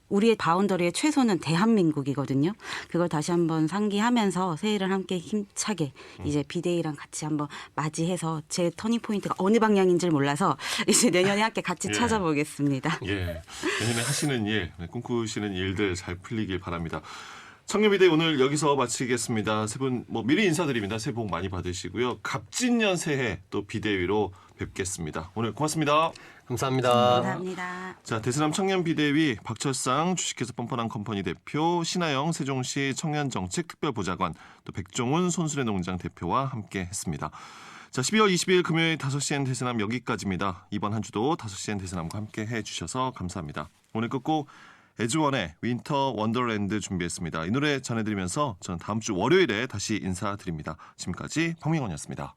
[SPEAKER 8] 우리의 바운더리의 최소는 대한민국이거든요. 그걸 다시 한번 상기하면서 새해를 함께 힘차게 이제 비데이랑 같이 한번 맞이해서 제 터닝 포인트가 어느 방향인지를 몰라서 이제 내년에 함께 같이
[SPEAKER 2] 예.
[SPEAKER 8] 찾아보겠습니다.
[SPEAKER 2] 예. 내년에 하시는 일, 꿈꾸시는 일들 잘 풀리길 바랍니다. 청년비대 오늘 여기서 마치겠습니다. 세 분 미리 인사드립니다. 새해 복 많이 받으시고요. 갑진년 새해 또 비대위로 뵙겠습니다. 오늘 고맙습니다.
[SPEAKER 7] 감사합니다.
[SPEAKER 8] 감사합니다.
[SPEAKER 2] 자, 대세남 청년비대위 박철상 주식회사 뻔뻔한 컴퍼니 대표, 신하영 세종시 청년정책특별보좌관, 또 백종훈 손수레농장 대표와 함께했습니다. 자, 12월 20일 금요일 5시엔 대세남 여기까지입니다. 이번 한 주도 5시엔 대세남과 함께 해주셔서 감사합니다. 오늘 끝곡 에즈원의 윈터 원더랜드 준비했습니다. 이 노래 전해드리면서 저는 다음 주 월요일에 다시 인사드립니다. 지금까지 박명원이었습니다.